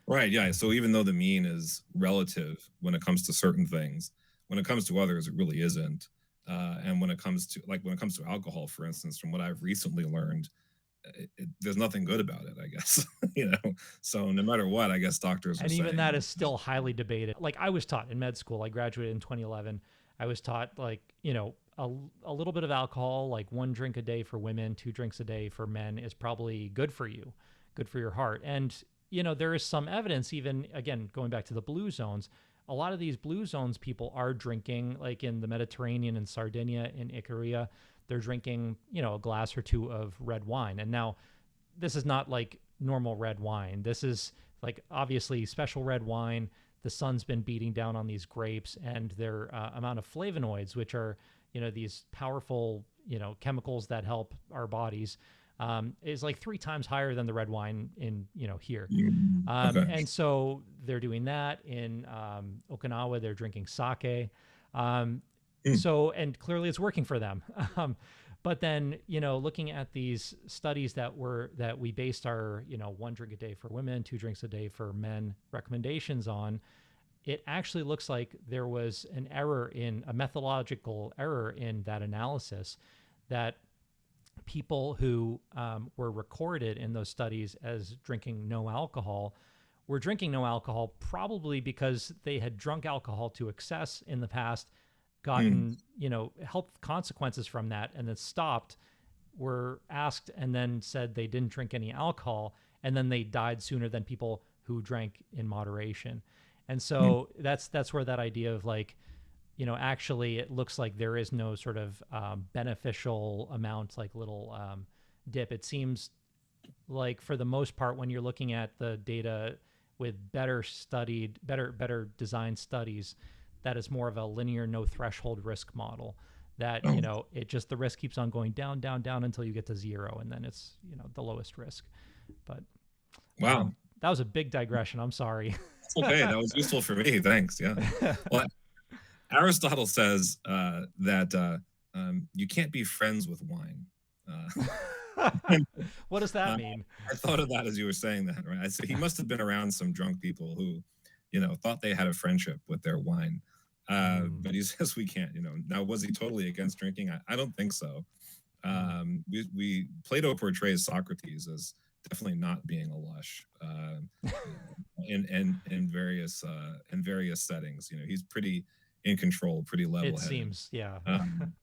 Right, yeah, so even though the mean is relative when it comes to certain things, when it comes to others, it really isn't. And when it comes to when it comes to alcohol, for instance, from what I've recently learned, there's nothing good about it, I guess. you know, so no matter what, I guess doctors are And even that saying, is still highly debated. Like I was taught in med school, I graduated in 2011. I was taught like, you know, a little bit of alcohol, like one drink a day for women, two drinks a day for men is probably good for you, good for your heart. And, you know, there is some evidence, even again, going back to the blue zones, a lot of these blue zones people are drinking, like in the Mediterranean and Sardinia, in Icaria, they're drinking, you know, a glass or two of red wine. And now this is not like normal red wine. This is like obviously special red wine. The sun's been beating down on these grapes and their amount of flavonoids, which are, you know, these powerful, you know, chemicals that help our bodies, is like 3 times higher than the red wine in, you know, here. "Mm, okay, And so they're doing that in Okinawa. They're drinking sake. Um, mm, so, and clearly it's working for them. But then, you know, looking at these studies that we based our, you know, one drink a day for women, two drinks a day for men recommendations on, it actually looks like there was an error, in a methodological error in that analysis, that people who were recorded in those studies as drinking no alcohol were drinking no alcohol probably because they had drunk alcohol to excess in the past, mm, gotten, you know, health consequences from that, and then stopped, were asked and then said they didn't drink any alcohol, and then they died sooner than people who drank in moderation. And mm, so that's where that idea of like, you know, actually it looks like there is no sort of beneficial amount, like little dip. It seems like for the most part, when you're looking at the data with better designed studies, that is more of a linear, no threshold risk model. That, oh, you know, it just, the risk keeps on going down, down, down until you get to zero, and then it's, you know, the lowest risk. But wow, that was a big digression. I'm sorry. that's okay, that was useful for me, thanks, yeah. Well, Aristotle says, that, you can't be friends with wine, uh, and, What does that uh, mean? I thought of that as you were saying that, right? So he must have been around some drunk people who, you know, thought they had a friendship with their wine. Mm, But he says we can't, you know. Now, was he totally against drinking? I don't think so. mm. We Plato portrays Socrates as definitely not being a lush, in various settings. You know, he's pretty in control, pretty It level headed. seems, yeah. Um,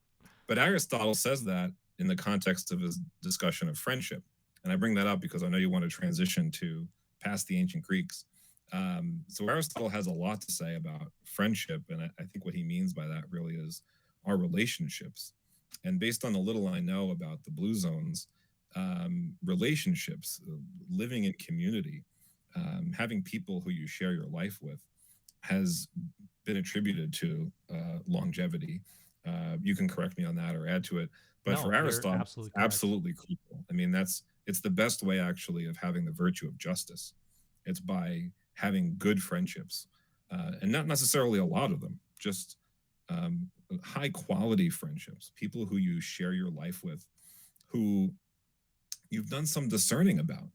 but Aristotle says that in the context of his discussion of friendship. And I bring that up because I know you want to transition to past the ancient Greeks. So Aristotle has a lot to say about friendship. And I think what he means by that really is our relationships. And based on the little I know about the blue zones, relationships, living in community, having people who you share your life with has been attributed to longevity. You can correct me on that or add to it. But No, for you're Aristotle, it's absolutely correct. absolutely crucial. I mean, it's the best way actually of having the virtue of justice. It's by having good friendships, and not necessarily a lot of them, just high quality friendships, people who you share your life with, who you've done some discerning about,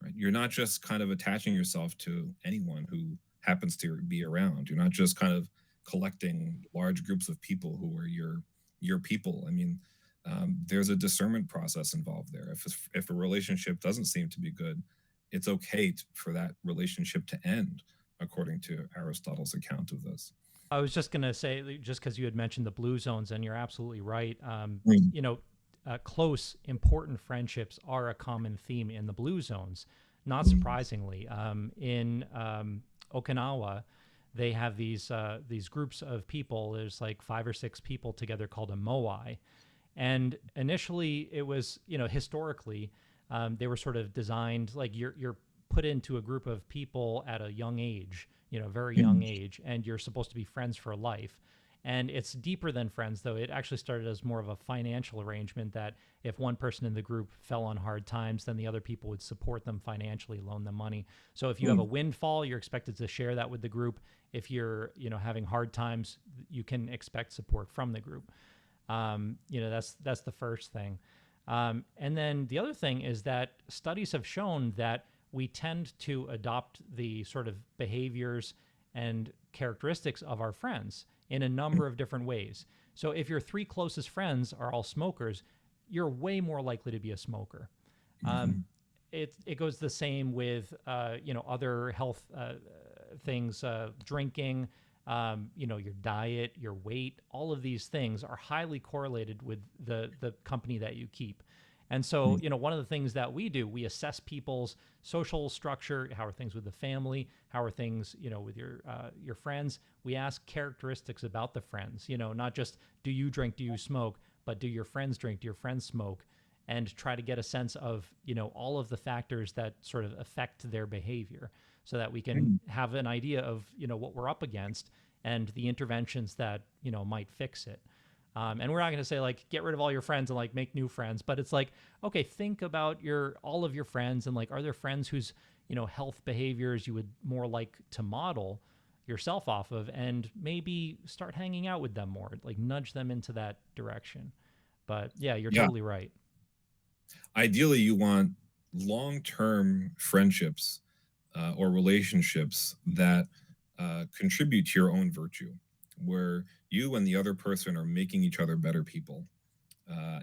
right? You're not just kind of attaching yourself to anyone who happens to be around. You're not just kind of collecting large groups of people who are your people. I mean, there's a discernment process involved there. If a relationship doesn't seem to be good, it's okay for that relationship to end, according to Aristotle's account of this. I was just going to say, just because you had mentioned the blue zones, and you're absolutely right. Mm. You know, close, important friendships are a common theme in the blue zones. Not Mm. surprisingly, in Okinawa, they have these groups of people. There's like 5 or 6 people together called a moai, and initially it was, historically, they were sort of designed like you're put into a group of people at a young age, very young Mm. age, and you're supposed to be friends for life. And it's deeper than friends, though. It actually started as more of a financial arrangement that if one person in the group fell on hard times, then the other people would support them financially, loan them money. So if you have a Mm. windfall, you're expected to share that with the group. If you're, having hard times, you can expect support from the group. That's the first thing. And then the other thing is that studies have shown that we tend to adopt the sort of behaviors and characteristics of our friends in a number of different ways. So if your 3 closest friends are all smokers, you're way more likely to be a smoker. Um, Mhm. it goes the same with other health things, drinking, your diet, your weight. All of these things are highly correlated with the company that you keep. And so, Mm. one of the things that we do, we assess people's social structure. How are things with the family? How are things, with your friends? We ask characteristics about the friends. Not just do you drink, do you smoke, but do your friends drink, do your friends smoke, and try to get a sense of, all of the factors that sort of affect their behavior, so that we can Mm. have an idea of, what we're up against and the interventions that, might fix it. And we're not going to say like get rid of all your friends and like make new friends, but it's like, okay, think about your all of your friends, and like, are there friends whose, health behaviors you would more like to model yourself off of, and maybe start hanging out with them more, like nudge them into that direction. But yeah, you're Yeah. totally right. Ideally, you want long-term friendships or relationships that contribute to your own virtue, where you and the other person are making each other better people.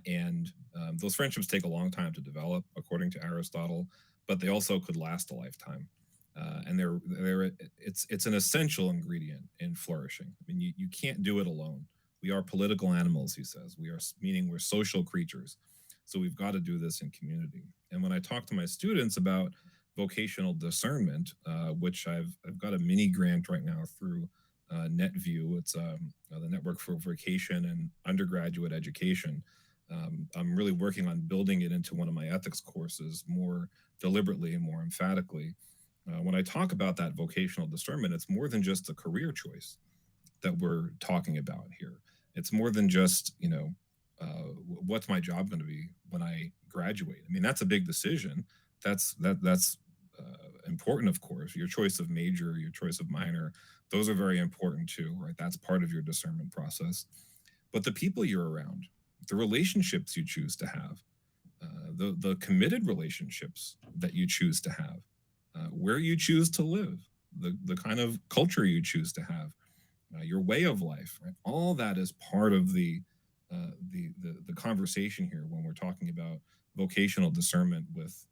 And those friendships take a long time to develop, according to Aristotle, but they also could last a lifetime. And it's an essential ingredient in flourishing. I mean, you can't do it alone. We are political animals, he says. Meaning we're social creatures. So we've got to do this in community. And when I talk to my students about vocational discernment, which I've got a mini grant right now through NetView. It's the Network for Vocation and Undergraduate Education. I'm really working on building it into one of my ethics courses more deliberately and more emphatically. When I talk about that vocational discernment, it's more than just a career choice that we're talking about here. It's more than just, what's my job going to be when I graduate. I mean, that's a big decision. That's important, of course. Your choice of major, your choice of minor, those are very important too, right? That's part of your discernment process. But the people you're around, the relationships you choose to have, the committed relationships that you choose to have, where you choose to live, the kind of culture you choose to have, your way of life, right? All that is part of the conversation here when we're talking about vocational discernment with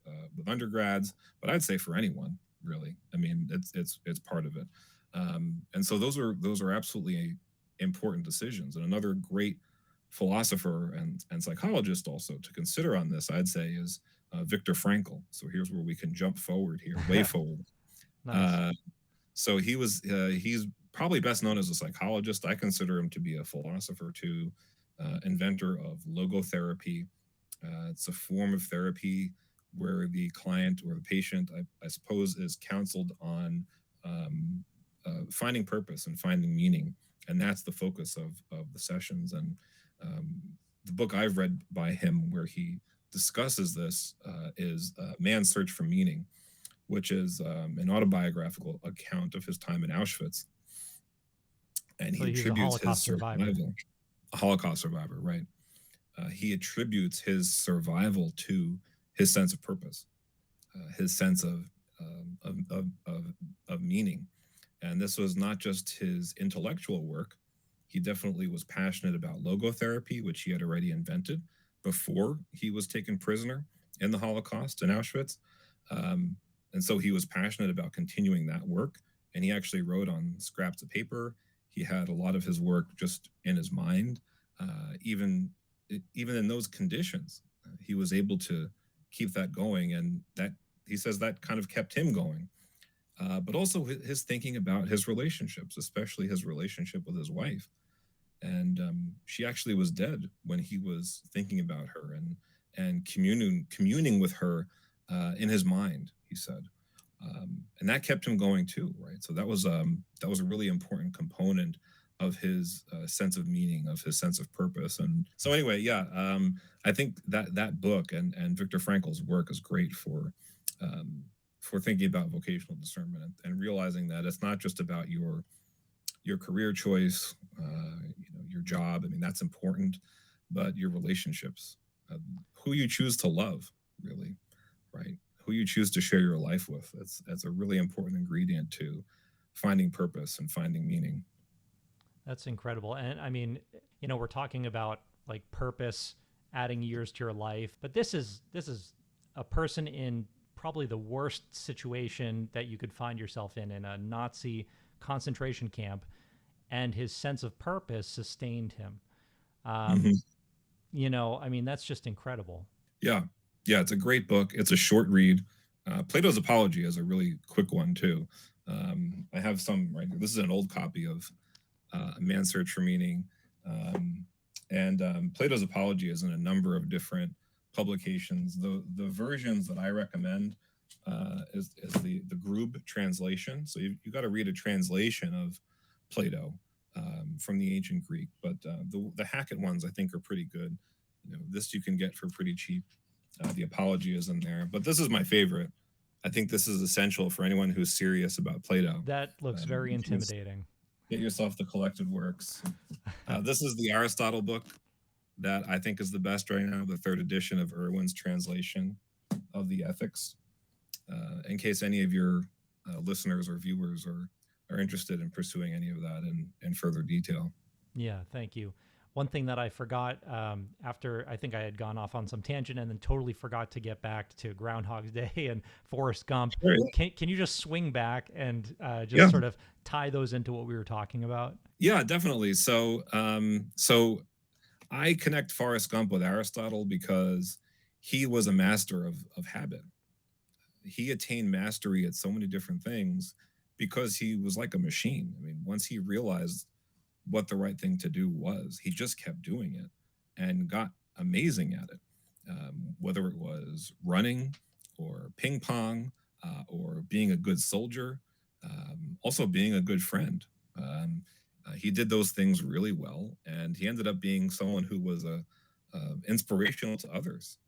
undergrads, but I'd say for anyone really. I mean, it's part of it, and so those are absolutely important decisions. And another great philosopher and psychologist also to consider on this, I'd say, is Viktor Frankl. So here's where we can jump forward here, way forward. Nice. Uh, so he's probably best known as a psychologist. I consider him to be a philosopher too, inventor of logotherapy. It's a form of therapy where the client or the patient, I suppose, is counseled on finding purpose and finding meaning, and that's the focus of the sessions. And um, the book I've read by him, where he discusses this, is Man's Search for Meaning, which is an autobiographical account of his time in Auschwitz. And So he he was a attributes his Holocaust survivor. survival, a Holocaust survivor, right? He attributes his survival to his sense of purpose. his sense of meaning. And this was not just his intellectual work. He definitely was passionate about logotherapy, which he had already invented before he was taken prisoner in the Holocaust in Auschwitz. Um, and so he was passionate about continuing that work. And he actually wrote on scraps of paper. He had a lot of his work just in his mind. Even in those conditions, he was able to keep that going, and that he says that kind of kept him going. But also his thinking about his relationships, especially his relationship with his wife. And she actually was dead when he was thinking about her and communing with her in his mind. He said, and that kept him going too, right? So that was a really important component of his sense of meaning, of his sense of purpose. And so anyway, yeah, I think that book and Viktor Frankl's work is great for thinking about vocational discernment and realizing that it's not just about your career choice, your job. I mean, that's important, but your relationships, who you choose to love, really, right? Who you choose to share your life with. That's a really important ingredient to finding purpose and finding meaning. That's incredible. And I mean, we're talking about like purpose, adding years to your life, but this is a person in probably the worst situation that you could find yourself in a Nazi concentration camp, and his sense of purpose sustained him. Um, Hmm. I mean, that's just incredible. Yeah, yeah, it's a great book. It's a short read. Plato's Apology is a really quick one too. I have some right here. This is an old copy of A Man's Search for Meaning. Um, and Plato's Apology is in a number of different publications. The versions that I recommend is the Grube translation. So you got to read a translation of Plato from the ancient Greek, but the Hackett ones I think are pretty good. This you can get for pretty cheap. The Apology is in there, but this is my favorite. I think this is essential for anyone who's serious about Plato. That looks very intimidating. Get yourself the collected works. This is the Aristotle book that I think is the best right now, the third edition of Irwin's translation of the Ethics. In case any of your listeners or viewers are interested in pursuing any of that in further detail. Yeah, thank you. One thing that I forgot after I think I had gone off on some tangent and then totally forgot to get back to Groundhog's Day and Forrest Gump. Sure, Can you just swing back and just yeah, sort of tie those into what we were talking about? yeah, definitely. So I connect Forrest Gump with Aristotle because he was a master of habit. He attained mastery at so many different things because he was like a machine. I mean, once he realized what the right thing to do was, he just kept doing it and got amazing at it. Whether it was running or ping pong or being a good soldier, also being a good friend. He did those things really well, and he ended up being someone who was inspirational to others.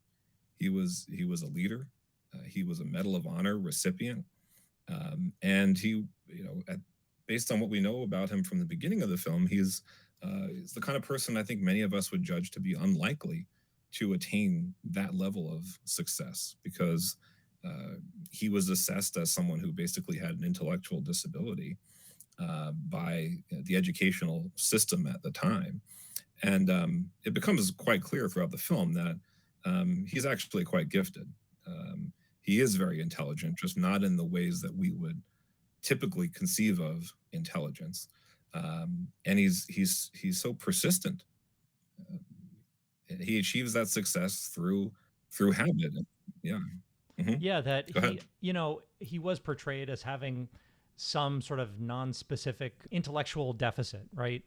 He was a leader. He was a Medal of Honor recipient, and based on what we know about him from the beginning of the film, he's the kind of person I think many of us would judge to be unlikely to attain that level of success because uh, he was assessed as someone who basically had an intellectual disability by the educational system at the time. And it becomes quite clear throughout the film that he's actually quite gifted. He is very intelligent, just not in the ways that we would typically conceive of intelligence. And he's so persistent. Uh, he achieves that success through habit. Yeah. Hmm. Yeah, that Go ahead. he was portrayed as having some sort of non-specific intellectual deficit, right?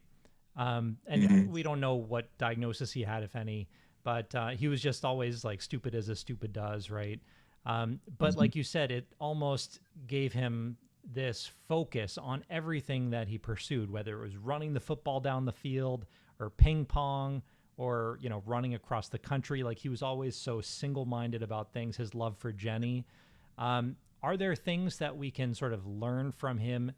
And Hmm. we don't know what diagnosis he had, if any, but he was just always like stupid as a stupid does, right? But Hmm. like you said, it almost gave him this focus on everything that he pursued, whether it was running the football down the field or ping pong or running across the country. Like he was always so single-minded about things. His love for Jenny. Are there things that we can sort of learn from him,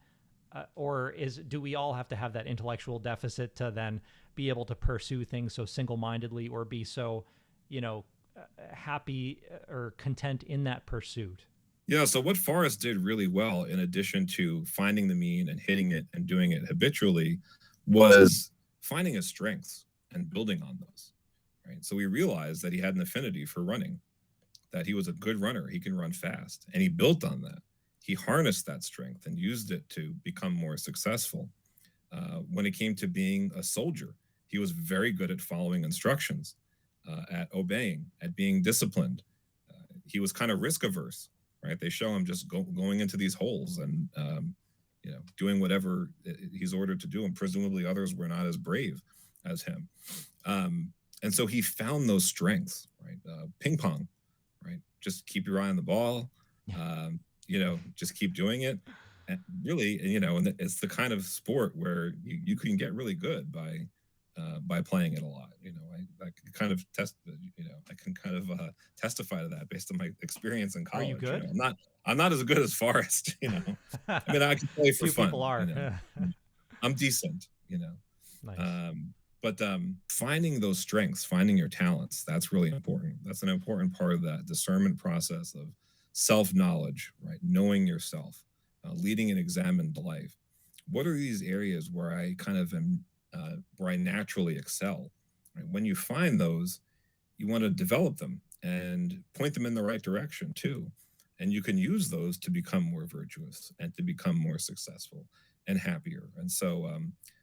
or do we all have to have that intellectual deficit to then be able to pursue things so single-mindedly or be so, you know, happy or content in that pursuit? Yeah, so what Forrest did really well, in addition to finding the mean and hitting it and doing it habitually, was finding his strengths and building on those. Right. So we realized that he had an affinity for running, that he was a good runner. He can run fast. And he built on that. He harnessed that strength and used it to become more successful. When it came to being a soldier, he was very good at following instructions, at obeying, at being disciplined. He was kind of risk averse, right? They show him just going into these holes and doing whatever he's ordered to do, and presumably others were not as brave as him. And so he found those strengths, right? Ping pong, right? Just keep your eye on the ball. Just keep doing it. And really, and it's the kind of sport where you can get really good by playing it a lot. I can kind of testify to that based on my experience in Are you college. good? I'm not as good as Forrest. I mean, I can play for Few people fun. are. I'm decent. Nice. But finding those strengths, finding your talents, that's really important. That's an important part of that discernment process of self knowledge, right? Knowing yourself, leading an examined life. What are these areas where I kind of am, where I naturally excel? Right? When you find those, you want to develop them and point them in the right direction too. And you can use those to become more virtuous and to become more successful and happier. And so,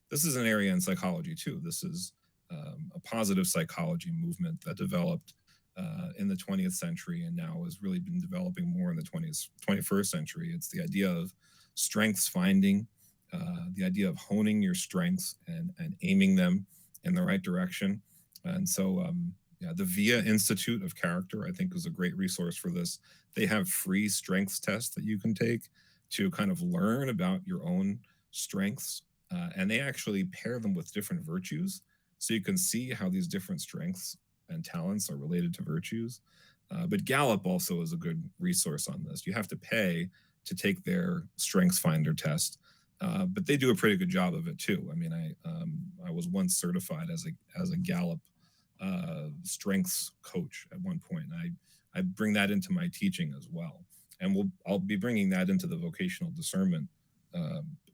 this is an area in psychology too. This is a positive psychology movement that developed in the 20th century and now has really been developing more in the 21st century. It's the idea of strengths finding, the idea of honing your strengths and aiming them in the right direction. And so, yeah, the VIA Institute of Character, I think, is a great resource for this. They have free strengths tests that you can take to kind of learn about your own strengths. And they actually pair them with different virtues. So you can see how these different strengths and talents are related to virtues. But Gallup also is a good resource on this. You have to pay to take their Strengths Finder test, but they do a pretty good job of it too. I mean, I was once certified as a Gallup strengths coach at one point. And I bring that into my teaching as well, and I'll be bringing that into the vocational discernment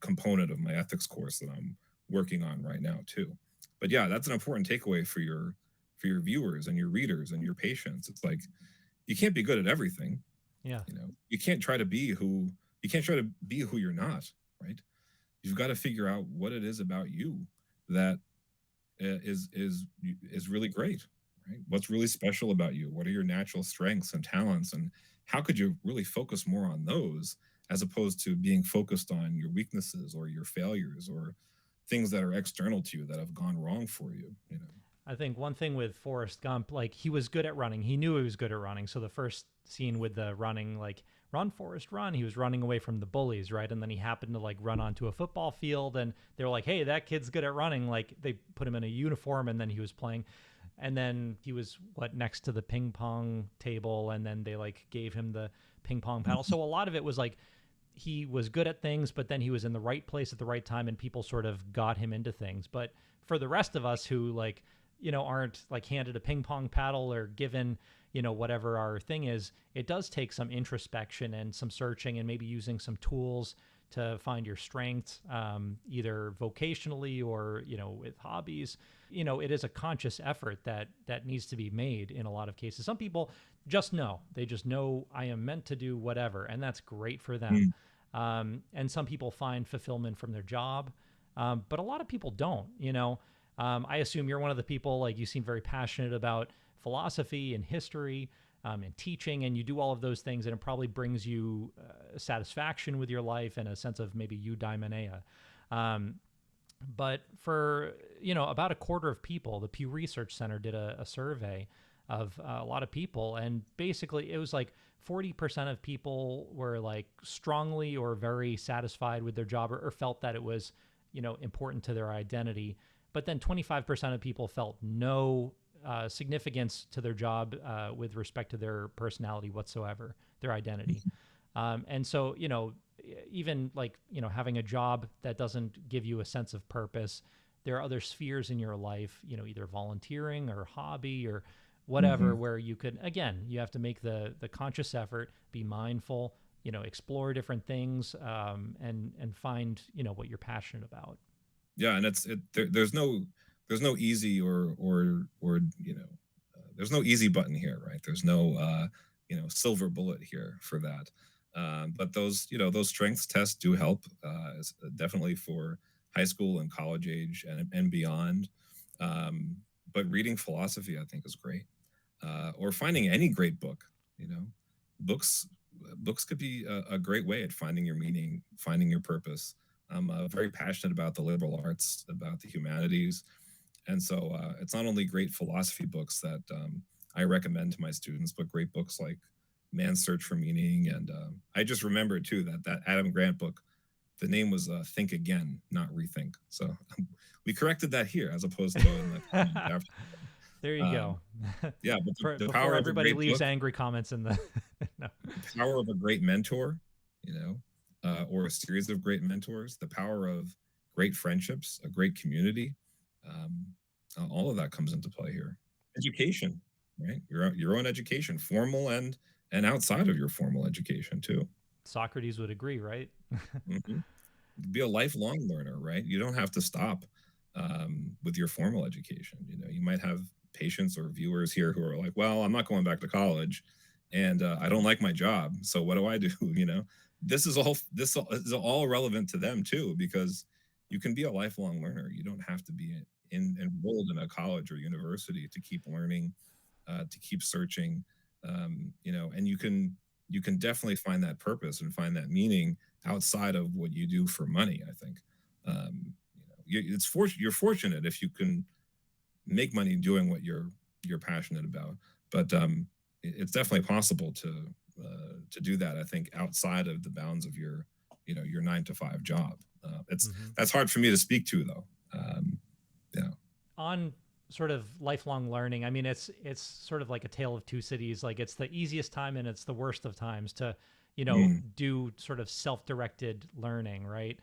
component of my ethics course that I'm working on right now too. But yeah, that's an important takeaway for your viewers and your readers and your patients. It's like you can't be good at everything. Yeah. You can't try to be who you're not, right? You've got to figure out what it is about you that is really great, right? What's really special about you? What are your natural strengths and talents, and how could you really focus more on those as opposed to being focused on your weaknesses or your failures or things that are external to you that have gone wrong for you? I think one thing with Forrest Gump, like he was good at running. He knew he was good at running. So the first scene with the running, like run, Forrest, run. He was running away from the bullies, right? And then he happened to like run onto a football field, and they were like, "Hey, that kid's good at running." Like they put him in a uniform, and then he was playing. And then he was next to the ping pong table, and then they like gave him the ping pong paddle. So a lot of it was like he was good at things, but then he was in the right place at the right time, and people sort of got him into things. But for the rest of us who like aren't like handed a ping pong paddle or given whatever our thing is, it does take some introspection and some searching and maybe using some tools to find your strengths, either vocationally or with hobbies. It is a conscious effort that needs to be made in a lot of cases. Some people just know, they just know, I am meant to do whatever, and that's great for them. And some people find fulfillment from their job, but a lot of people don't. I assume you're one of the people, like, you seem very passionate about philosophy and history, and teaching, and you do all of those things, and it probably brings you satisfaction with your life and a sense of maybe eudaimonia. But for about a quarter of people, the Pew Research Center did a survey of a lot of people, and basically it was like 40% of people were like strongly or very satisfied with their job, or felt that it was important to their identity. But then 25% of people felt no significance to their job with respect to their personality whatsoever, their identity. And so, even like, having a job that doesn't give you a sense of purpose, there are other spheres in your life, either volunteering or hobby or whatever, Mm-hmm. where you could, again, you have to make the conscious effort, be mindful, explore different things, and find what you're passionate about. Yeah, and there's no easy or there's no easy button here, right? There's no silver bullet here for that. But those strengths tests do help, definitely for high school and college age and beyond. Um, but reading philosophy, I think, is great. Or finding any great book. You know, books books could be a great way at finding your meaning, finding your purpose. I'm very passionate about the liberal arts, about the humanities, and so it's not only great philosophy books that I recommend to my students, but great books like Man's Search for Meaning. And I just remembered too that Adam Grant book, the name was Think Again, not Rethink. So we corrected that here as opposed to in the comment after. There you Um, go. yeah, but the Before power of a everybody great leaves book, angry comments in the no. the power of a great mentor, you know, or a series of great mentors, the power of great friendships, a great community, um, all of that comes into play here. Education, right? Your own education, formal and outside of your formal education too. Socrates would agree, right? Hmm. Be a lifelong learner, right? You don't have to stop with your formal education. You might have patients or viewers here who are like, "Well, I'm not going back to college, and I don't like my job. So what do I do?" This is all relevant to them too, because you can be a lifelong learner. You don't have to be enrolled in a college or university to keep learning, to keep searching. And you can definitely find that purpose and find that meaning outside of what you do for money. I think you're fortunate if you can make money doing what you're passionate about, but it's definitely possible to do that. I think outside of the bounds of your 9 to 5 job. It's Hmm. That's hard for me to speak to though. Yeah. On sort of lifelong learning, I mean, it's sort of like a tale of two cities. Like, it's the easiest time and it's the worst of times to Mm, do sort of self-directed learning, right?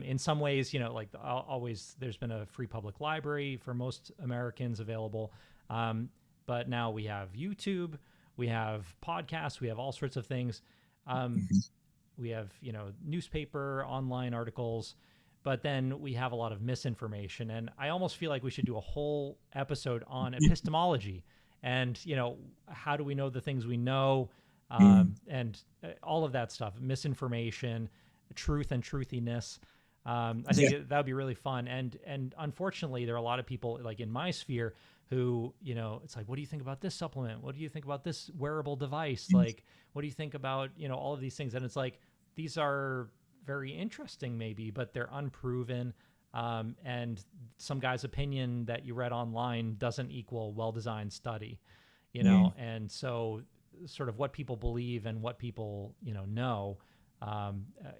In some ways, like, always there's been a free public library for most Americans available, um, but now we have YouTube, we have podcasts, we have all sorts of things. um, mhm. we have newspaper, online articles, but then we have a lot of misinformation. And I almost feel like we should do a whole episode on epistemology, and how do we know the things we know, Mm, and all of that stuff, misinformation, truth and truthiness. I yeah. think that would be really fun. And unfortunately, there are a lot of people, like in my sphere, who, it's like, what do you think about this supplement? What do you think about this wearable device? Mm, Like, what do you think about all of these things? And it's like, these are very interesting, maybe, but they're unproven. And some guy's opinion that you read online doesn't equal well-designed study, mm. and so sort of what people believe and what people know,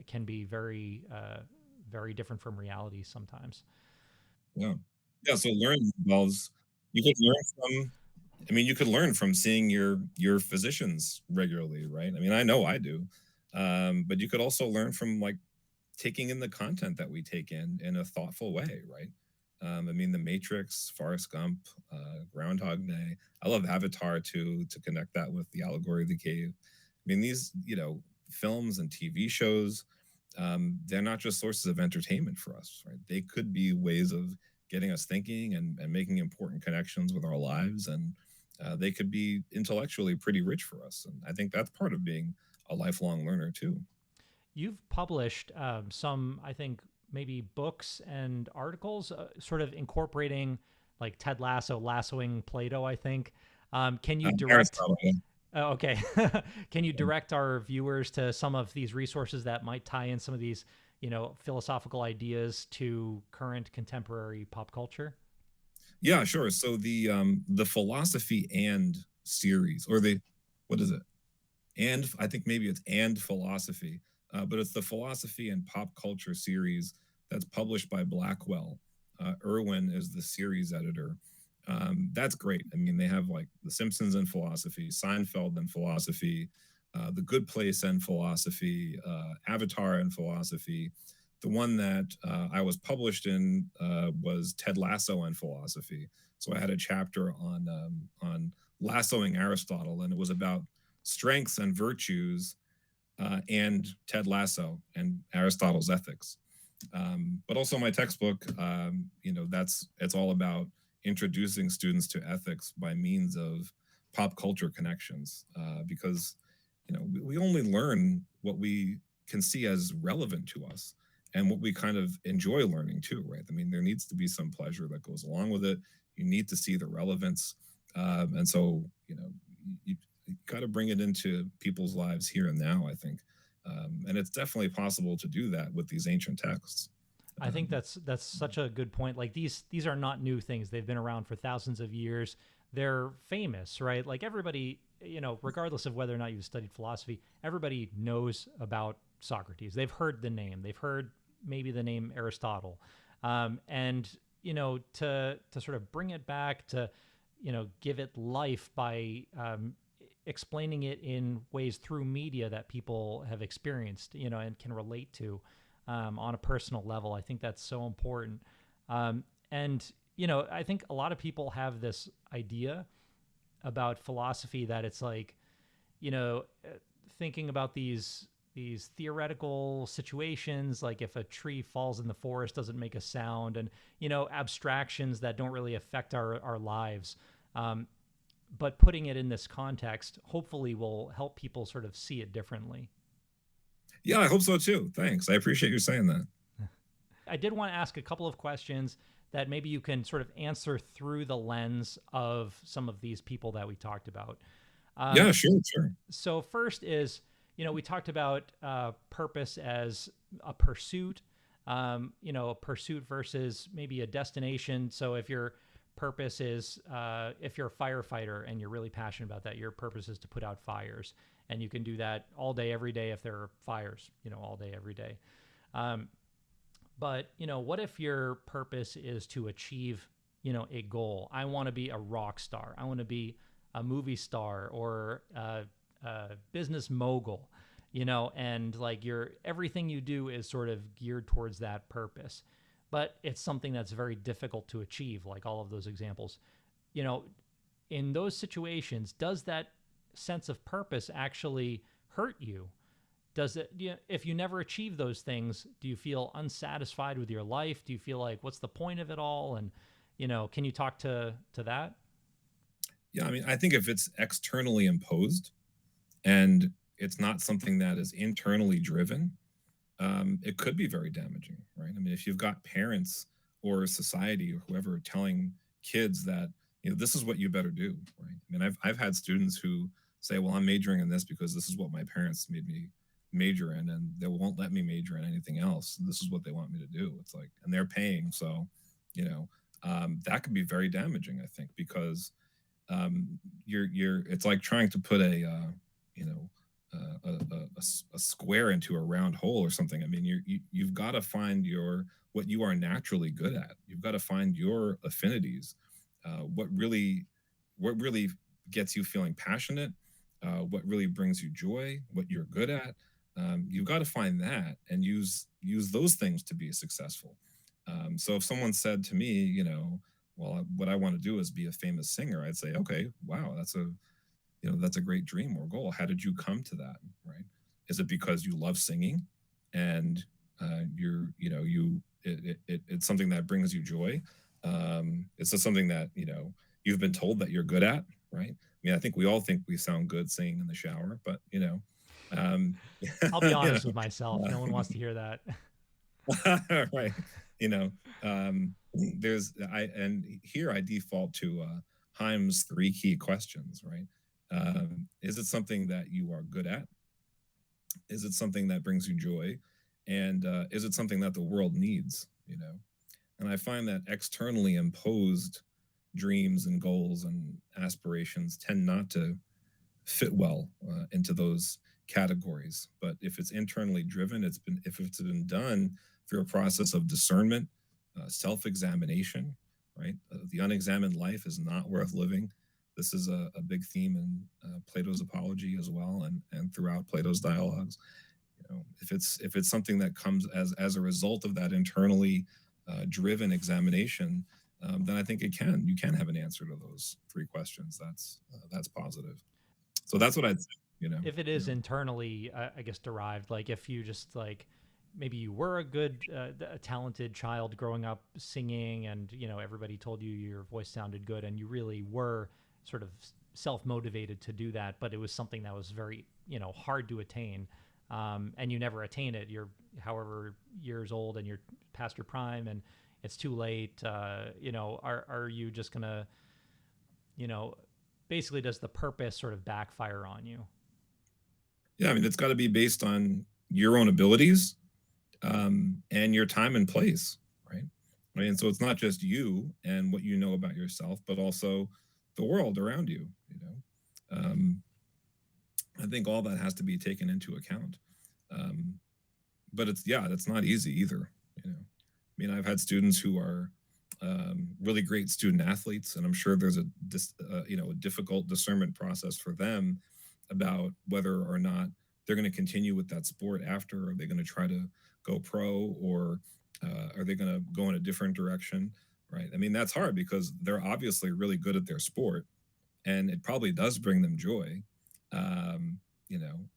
can be very very different from reality sometimes. Yeah. Yeah, so learning involves you could learn from I mean, you could learn from seeing your physicians regularly, right? I mean, I know I do. But you could also learn from like taking in the content that we take in a thoughtful way, right? I mean, The Matrix, Forrest Gump, Groundhog Day. I love Avatar too, to connect that with the allegory of the cave. I mean, these, films and TV shows, they're not just sources of entertainment for us, right? They could be ways of getting us thinking and making important connections with our lives. And they could be intellectually pretty rich for us. And I think that's part of being a lifelong learner too. You've published some, I think, maybe books and articles, sort of incorporating like Ted Lasso, lassoing Plato, I think. Can you direct? Aristotle, yeah. Oh, okay. Can you direct our viewers to some of these resources that might tie in some of these, philosophical ideas to current contemporary pop culture? Yeah, sure. So the philosophy and series, or the what is it? And I think maybe it's and philosophy, but it's the philosophy and pop culture series that's published by Blackwell. Irwin is the series editor. That's great. I mean, they have like The Simpsons and philosophy, Seinfeld and philosophy, The Good Place and philosophy, Avatar and philosophy. The one that I was published in was Ted Lasso and philosophy. So I had a chapter on lassoing Aristotle, and it was about strengths and virtues and Ted Lasso and Aristotle's Ethics. But also my textbook, that's it's all about introducing students to ethics by means of pop culture connections, because we only learn what we can see as relevant to us and what we kind of enjoy learning too, right? I mean, there needs to be some pleasure that goes along with it. You need to see the relevance, and so you got to bring it into people's lives here and now, I think. And it's definitely possible to do that with these ancient texts. I think Um, that's such a good point. Like these are not new things. They've been around for thousands of years. They're famous, right? Like everybody, regardless of whether or not you've studied philosophy, everybody knows about Socrates. They've heard the name. They've heard maybe the name Aristotle. And to sort of bring it back to give it life by explaining it in ways through media that people have experienced, and can relate to on a personal level. I think that's so important. And, I think a lot of people have this idea about philosophy that it's like, you know, thinking about these theoretical situations, like if a tree falls in the forest doesn't make a sound, and abstractions that don't really affect our lives. But putting it in this context hopefully will help people sort of see it differently. yeah, I hope so too. Thanks. I appreciate you saying that. I did want to ask a couple of questions that maybe you can sort of answer through the lens of some of these people that we talked about. Yeah, Um, sure, sure. so first is, we talked about purpose as a pursuit, a pursuit versus maybe a destination. So if your purpose is, if you're a firefighter and you're really passionate about that, your purpose is to put out fires, and you can do that all day, every day if there are fires, all day, every day. Um, but, what if your purpose is to achieve, a goal? I want to be a rock star. I want to be a movie star or a business mogul, and like your everything you do is sort of geared towards that purpose. But it's something that's very difficult to achieve, like all of those examples. You know, in those situations, does that sense of purpose actually hurt you? Does it, if you never achieve those things, do you feel unsatisfied with your life? Do you feel like, what's the point of it all? And can you talk to that? Yeah, I mean, I think if it's externally imposed and it's not something that is internally driven, it could be very damaging, right? I mean, if you've got parents or society or whoever telling kids that this is what you better do, right? I mean, I've had students who say, "Well, I'm majoring in this because this is what my parents made me major in, and they won't let me major in anything else. This is what they want me to do." It's like, and they're paying, so you know, that could be very damaging, I think, because you're it's like trying to put you know a square into a round hole or something. I mean, you've got to find your what you are naturally good at. You've got to find your affinities. What really gets you feeling passionate, what really brings you joy, what you're good at. You've got to find that and use those things to be successful. So if someone said to me, well, what I want to do is be a famous singer, I'd say, okay, wow, that's a great dream or goal. How did you come to that? Right? Is it because you love singing, and you're you it's something that brings you joy? It's just something that you've been told that you're good at, right? I mean, I think we all think we sound good singing in the shower, but I'll be you honest with know, myself. No one wants to hear that. right? You know, there's I and here I default to Heim's three key questions, right? Is it something that you are good at? Is it something that brings you joy? And is it something that the world needs? And I find that externally imposed dreams and goals and aspirations tend not to fit well into those categories. But if it's internally driven, if it's been done through a process of discernment, self-examination, right? The unexamined life is not worth living. This is a big theme in Plato's Apology as well, and throughout Plato's dialogues. If it's something that comes as a result of that internally driven examination, then I think you can have an answer to those three questions. That's positive. So that's what I'd say. you know. If it is internally, I guess derived, like if you just like maybe you were a good, a talented child growing up singing, and everybody told you your voice sounded good, and you really were sort of self motivated to do that, but it was something that was very hard to attain, and you never attain it. You're however years old, and you're past your prime, and it's too late. Are you just gonna you know basically does the purpose sort of backfire on you? Yeah, I mean, it's got to be based on your own abilities, and your time and place, right? Right. And so it's not just you and what you know about yourself, but also the world around you. I think all that has to be taken into account. Um, but it's yeah, that's not easy either. I mean, I've had students who are really great student athletes, and I'm sure there's a difficult discernment process for them about whether or not they're going to continue with that sport after. Are they going to try to go pro, or are they going to go in a different direction? Right. I mean, that's hard because they're obviously really good at their sport, and it probably does bring them joy.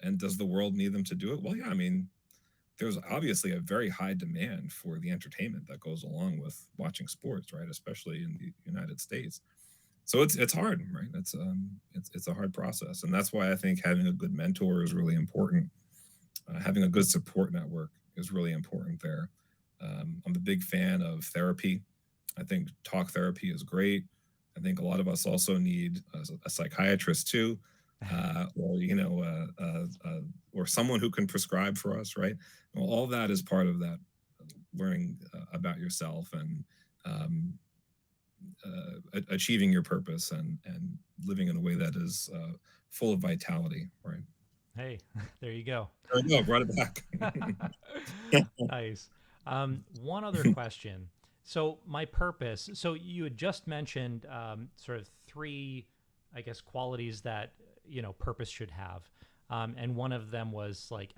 And does the world need them to do it? Well, yeah. I mean, there's obviously a very high demand for the entertainment that goes along with watching sports, right? Especially in the United States. So it's hard, right? It's a hard process, and that's why I think having a good mentor is really important. Having a good support network is really important there. I'm a big fan of therapy. I think talk therapy is great. I think a lot of us also need a psychiatrist too, or someone who can prescribe for us, right? Well, all that is part of that learning about yourself, and achieving your purpose, and living in a way that is full of vitality, right? Hey, there you go. There we go, brought it back. Nice. One other question. So my purpose. So you had just mentioned sort of three, I guess, qualities that purpose should have, and one of them was like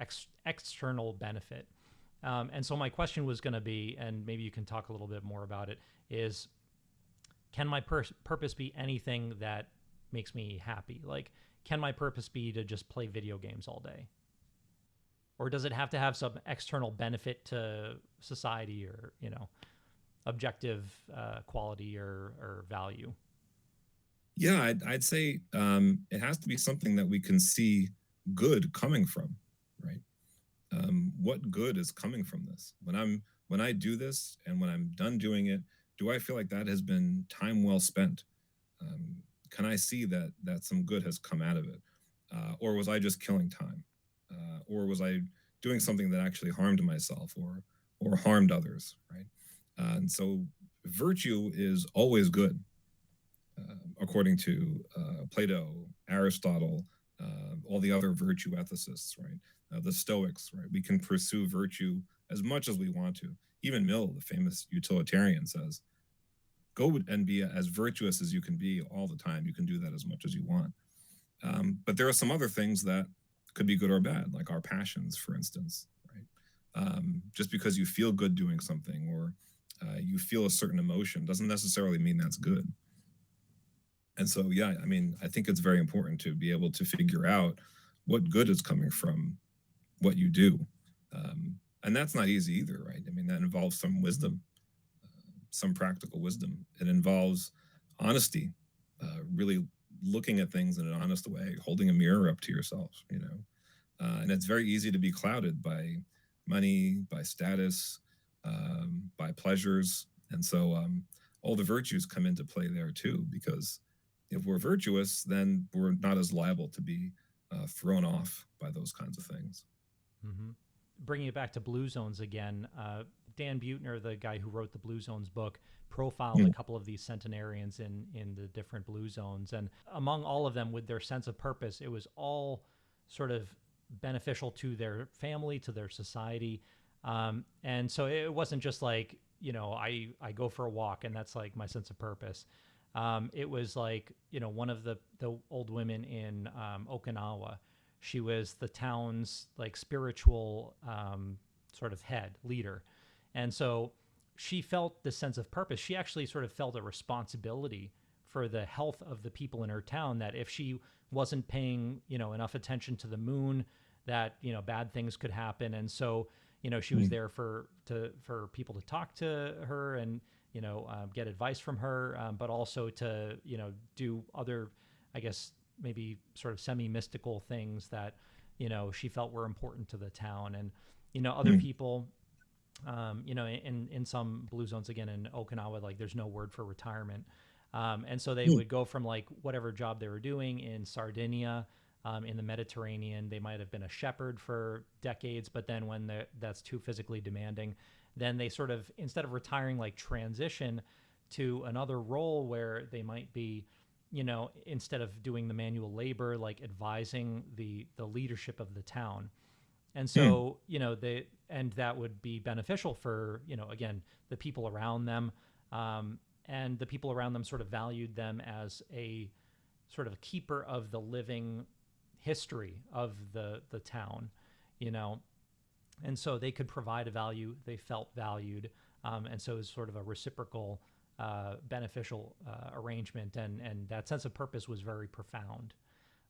external benefit. And so my question was going to be, and maybe you can talk a little bit more about it, is can my purpose be anything that makes me happy? Like, can my purpose be to just play video games all day? Or does it have to have some external benefit to society, or objective quality, or value? Yeah, I'd say it has to be something that we can see good coming from, right? What good is coming from this? When I do this, and when I'm done doing it, do I feel like that has been time well spent? Um, can I see that some good has come out of it, or was I just killing time, or was I doing something that actually harmed myself, or harmed others, right? And so virtue is always good, according to Plato, Aristotle, all the other virtue ethicists, right? The Stoics, right? We can pursue virtue as much as we want to. Even Mill, the famous utilitarian, says, "Go and be as virtuous as you can be all the time. You can do that as much as you want." But there are some other things that could be good or bad, like our passions, for instance, right? Just because you feel good doing something, or you feel a certain emotion, doesn't necessarily mean that's good. And so, yeah, I mean, I think it's very important to be able to figure out what good is coming from what you do. And that's not easy either, right? I mean, that involves some wisdom, some practical wisdom. It involves honesty, really looking at things in an honest way, holding a mirror up to yourself. And it's very easy to be clouded by money, by status, by pleasures. And so all the virtues come into play there too, because if we're virtuous, then we're not as liable to be thrown off by those kinds of things. Mm-hmm. Bringing it back to Blue Zones again, Dan Buettner, the guy who wrote the Blue Zones book, profiled a Mm. couple of these centenarians in the different Blue Zones, and among all of them, with their sense of purpose, it was all sort of beneficial to their family, to their society, and so it wasn't just like I go for a walk and that's like my sense of purpose. It was like one of the old women in Okinawa. She was the town's like spiritual sort of head leader, and so she felt the sense of purpose. She actually sort of felt a responsibility for the health of the people in her town, that if she wasn't paying, enough attention to the moon, that, bad things could happen. And so, she was Mm, there for people to talk to her and, get advice from her, but also to, do other, I guess, maybe sort of semi-mystical things that, she felt were important to the town. And, other mm, people, in some blue zones, again in Okinawa, like there's no word for retirement, and so they mm, would go from like whatever job they were doing in Sardinia, in the Mediterranean. They might have been a shepherd for decades, but then when that's too physically demanding, then they sort of, instead of retiring, like transition to another role where they might be, instead of doing the manual labor, like advising the leadership of the town. And mm, so, and that would be beneficial for, again, the people around them. And the people around them sort of valued them as a sort of a keeper of the living history of the town, you know. And so they could provide a value, they felt valued. And so it was sort of a reciprocal, beneficial arrangement. And that sense of purpose was very profound.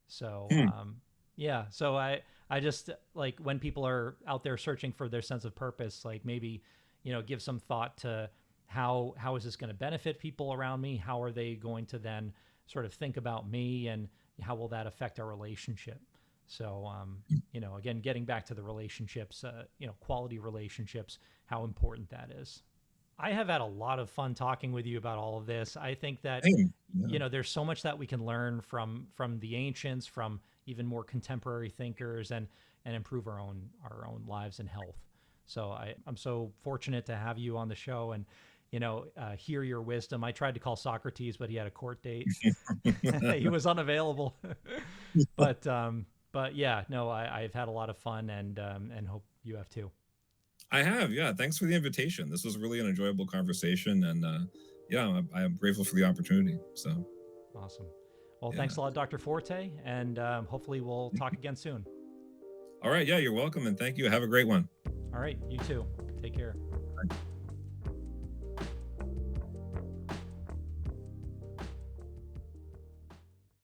So, mm. yeah, so I just like when people are out there searching for their sense of purpose, like maybe, give some thought to how is this going to benefit people around me? How are they going to then sort of think about me, and how will that affect our relationship? So, again, getting back to the relationships, quality relationships, how important that is. I have had a lot of fun talking with you about all of this. I think that, Same. Yeah. there's so much that we can learn from the ancients, from even more contemporary thinkers, and improve our own lives and health. So I'm so fortunate to have you on the show, and hear your wisdom. I tried to call Socrates, but he had a court date. He was unavailable. But yeah, no, I've had a lot of fun, and hope you have too. I have, yeah. Thanks for the invitation. This was really an enjoyable conversation, and yeah, I'm grateful for the opportunity. So, Awesome. Well, yeah. thanks a lot, Dr. Forte, and hopefully we'll talk again soon. All right, yeah, you're welcome, and thank you. Have a great one. All right, you too. Take care.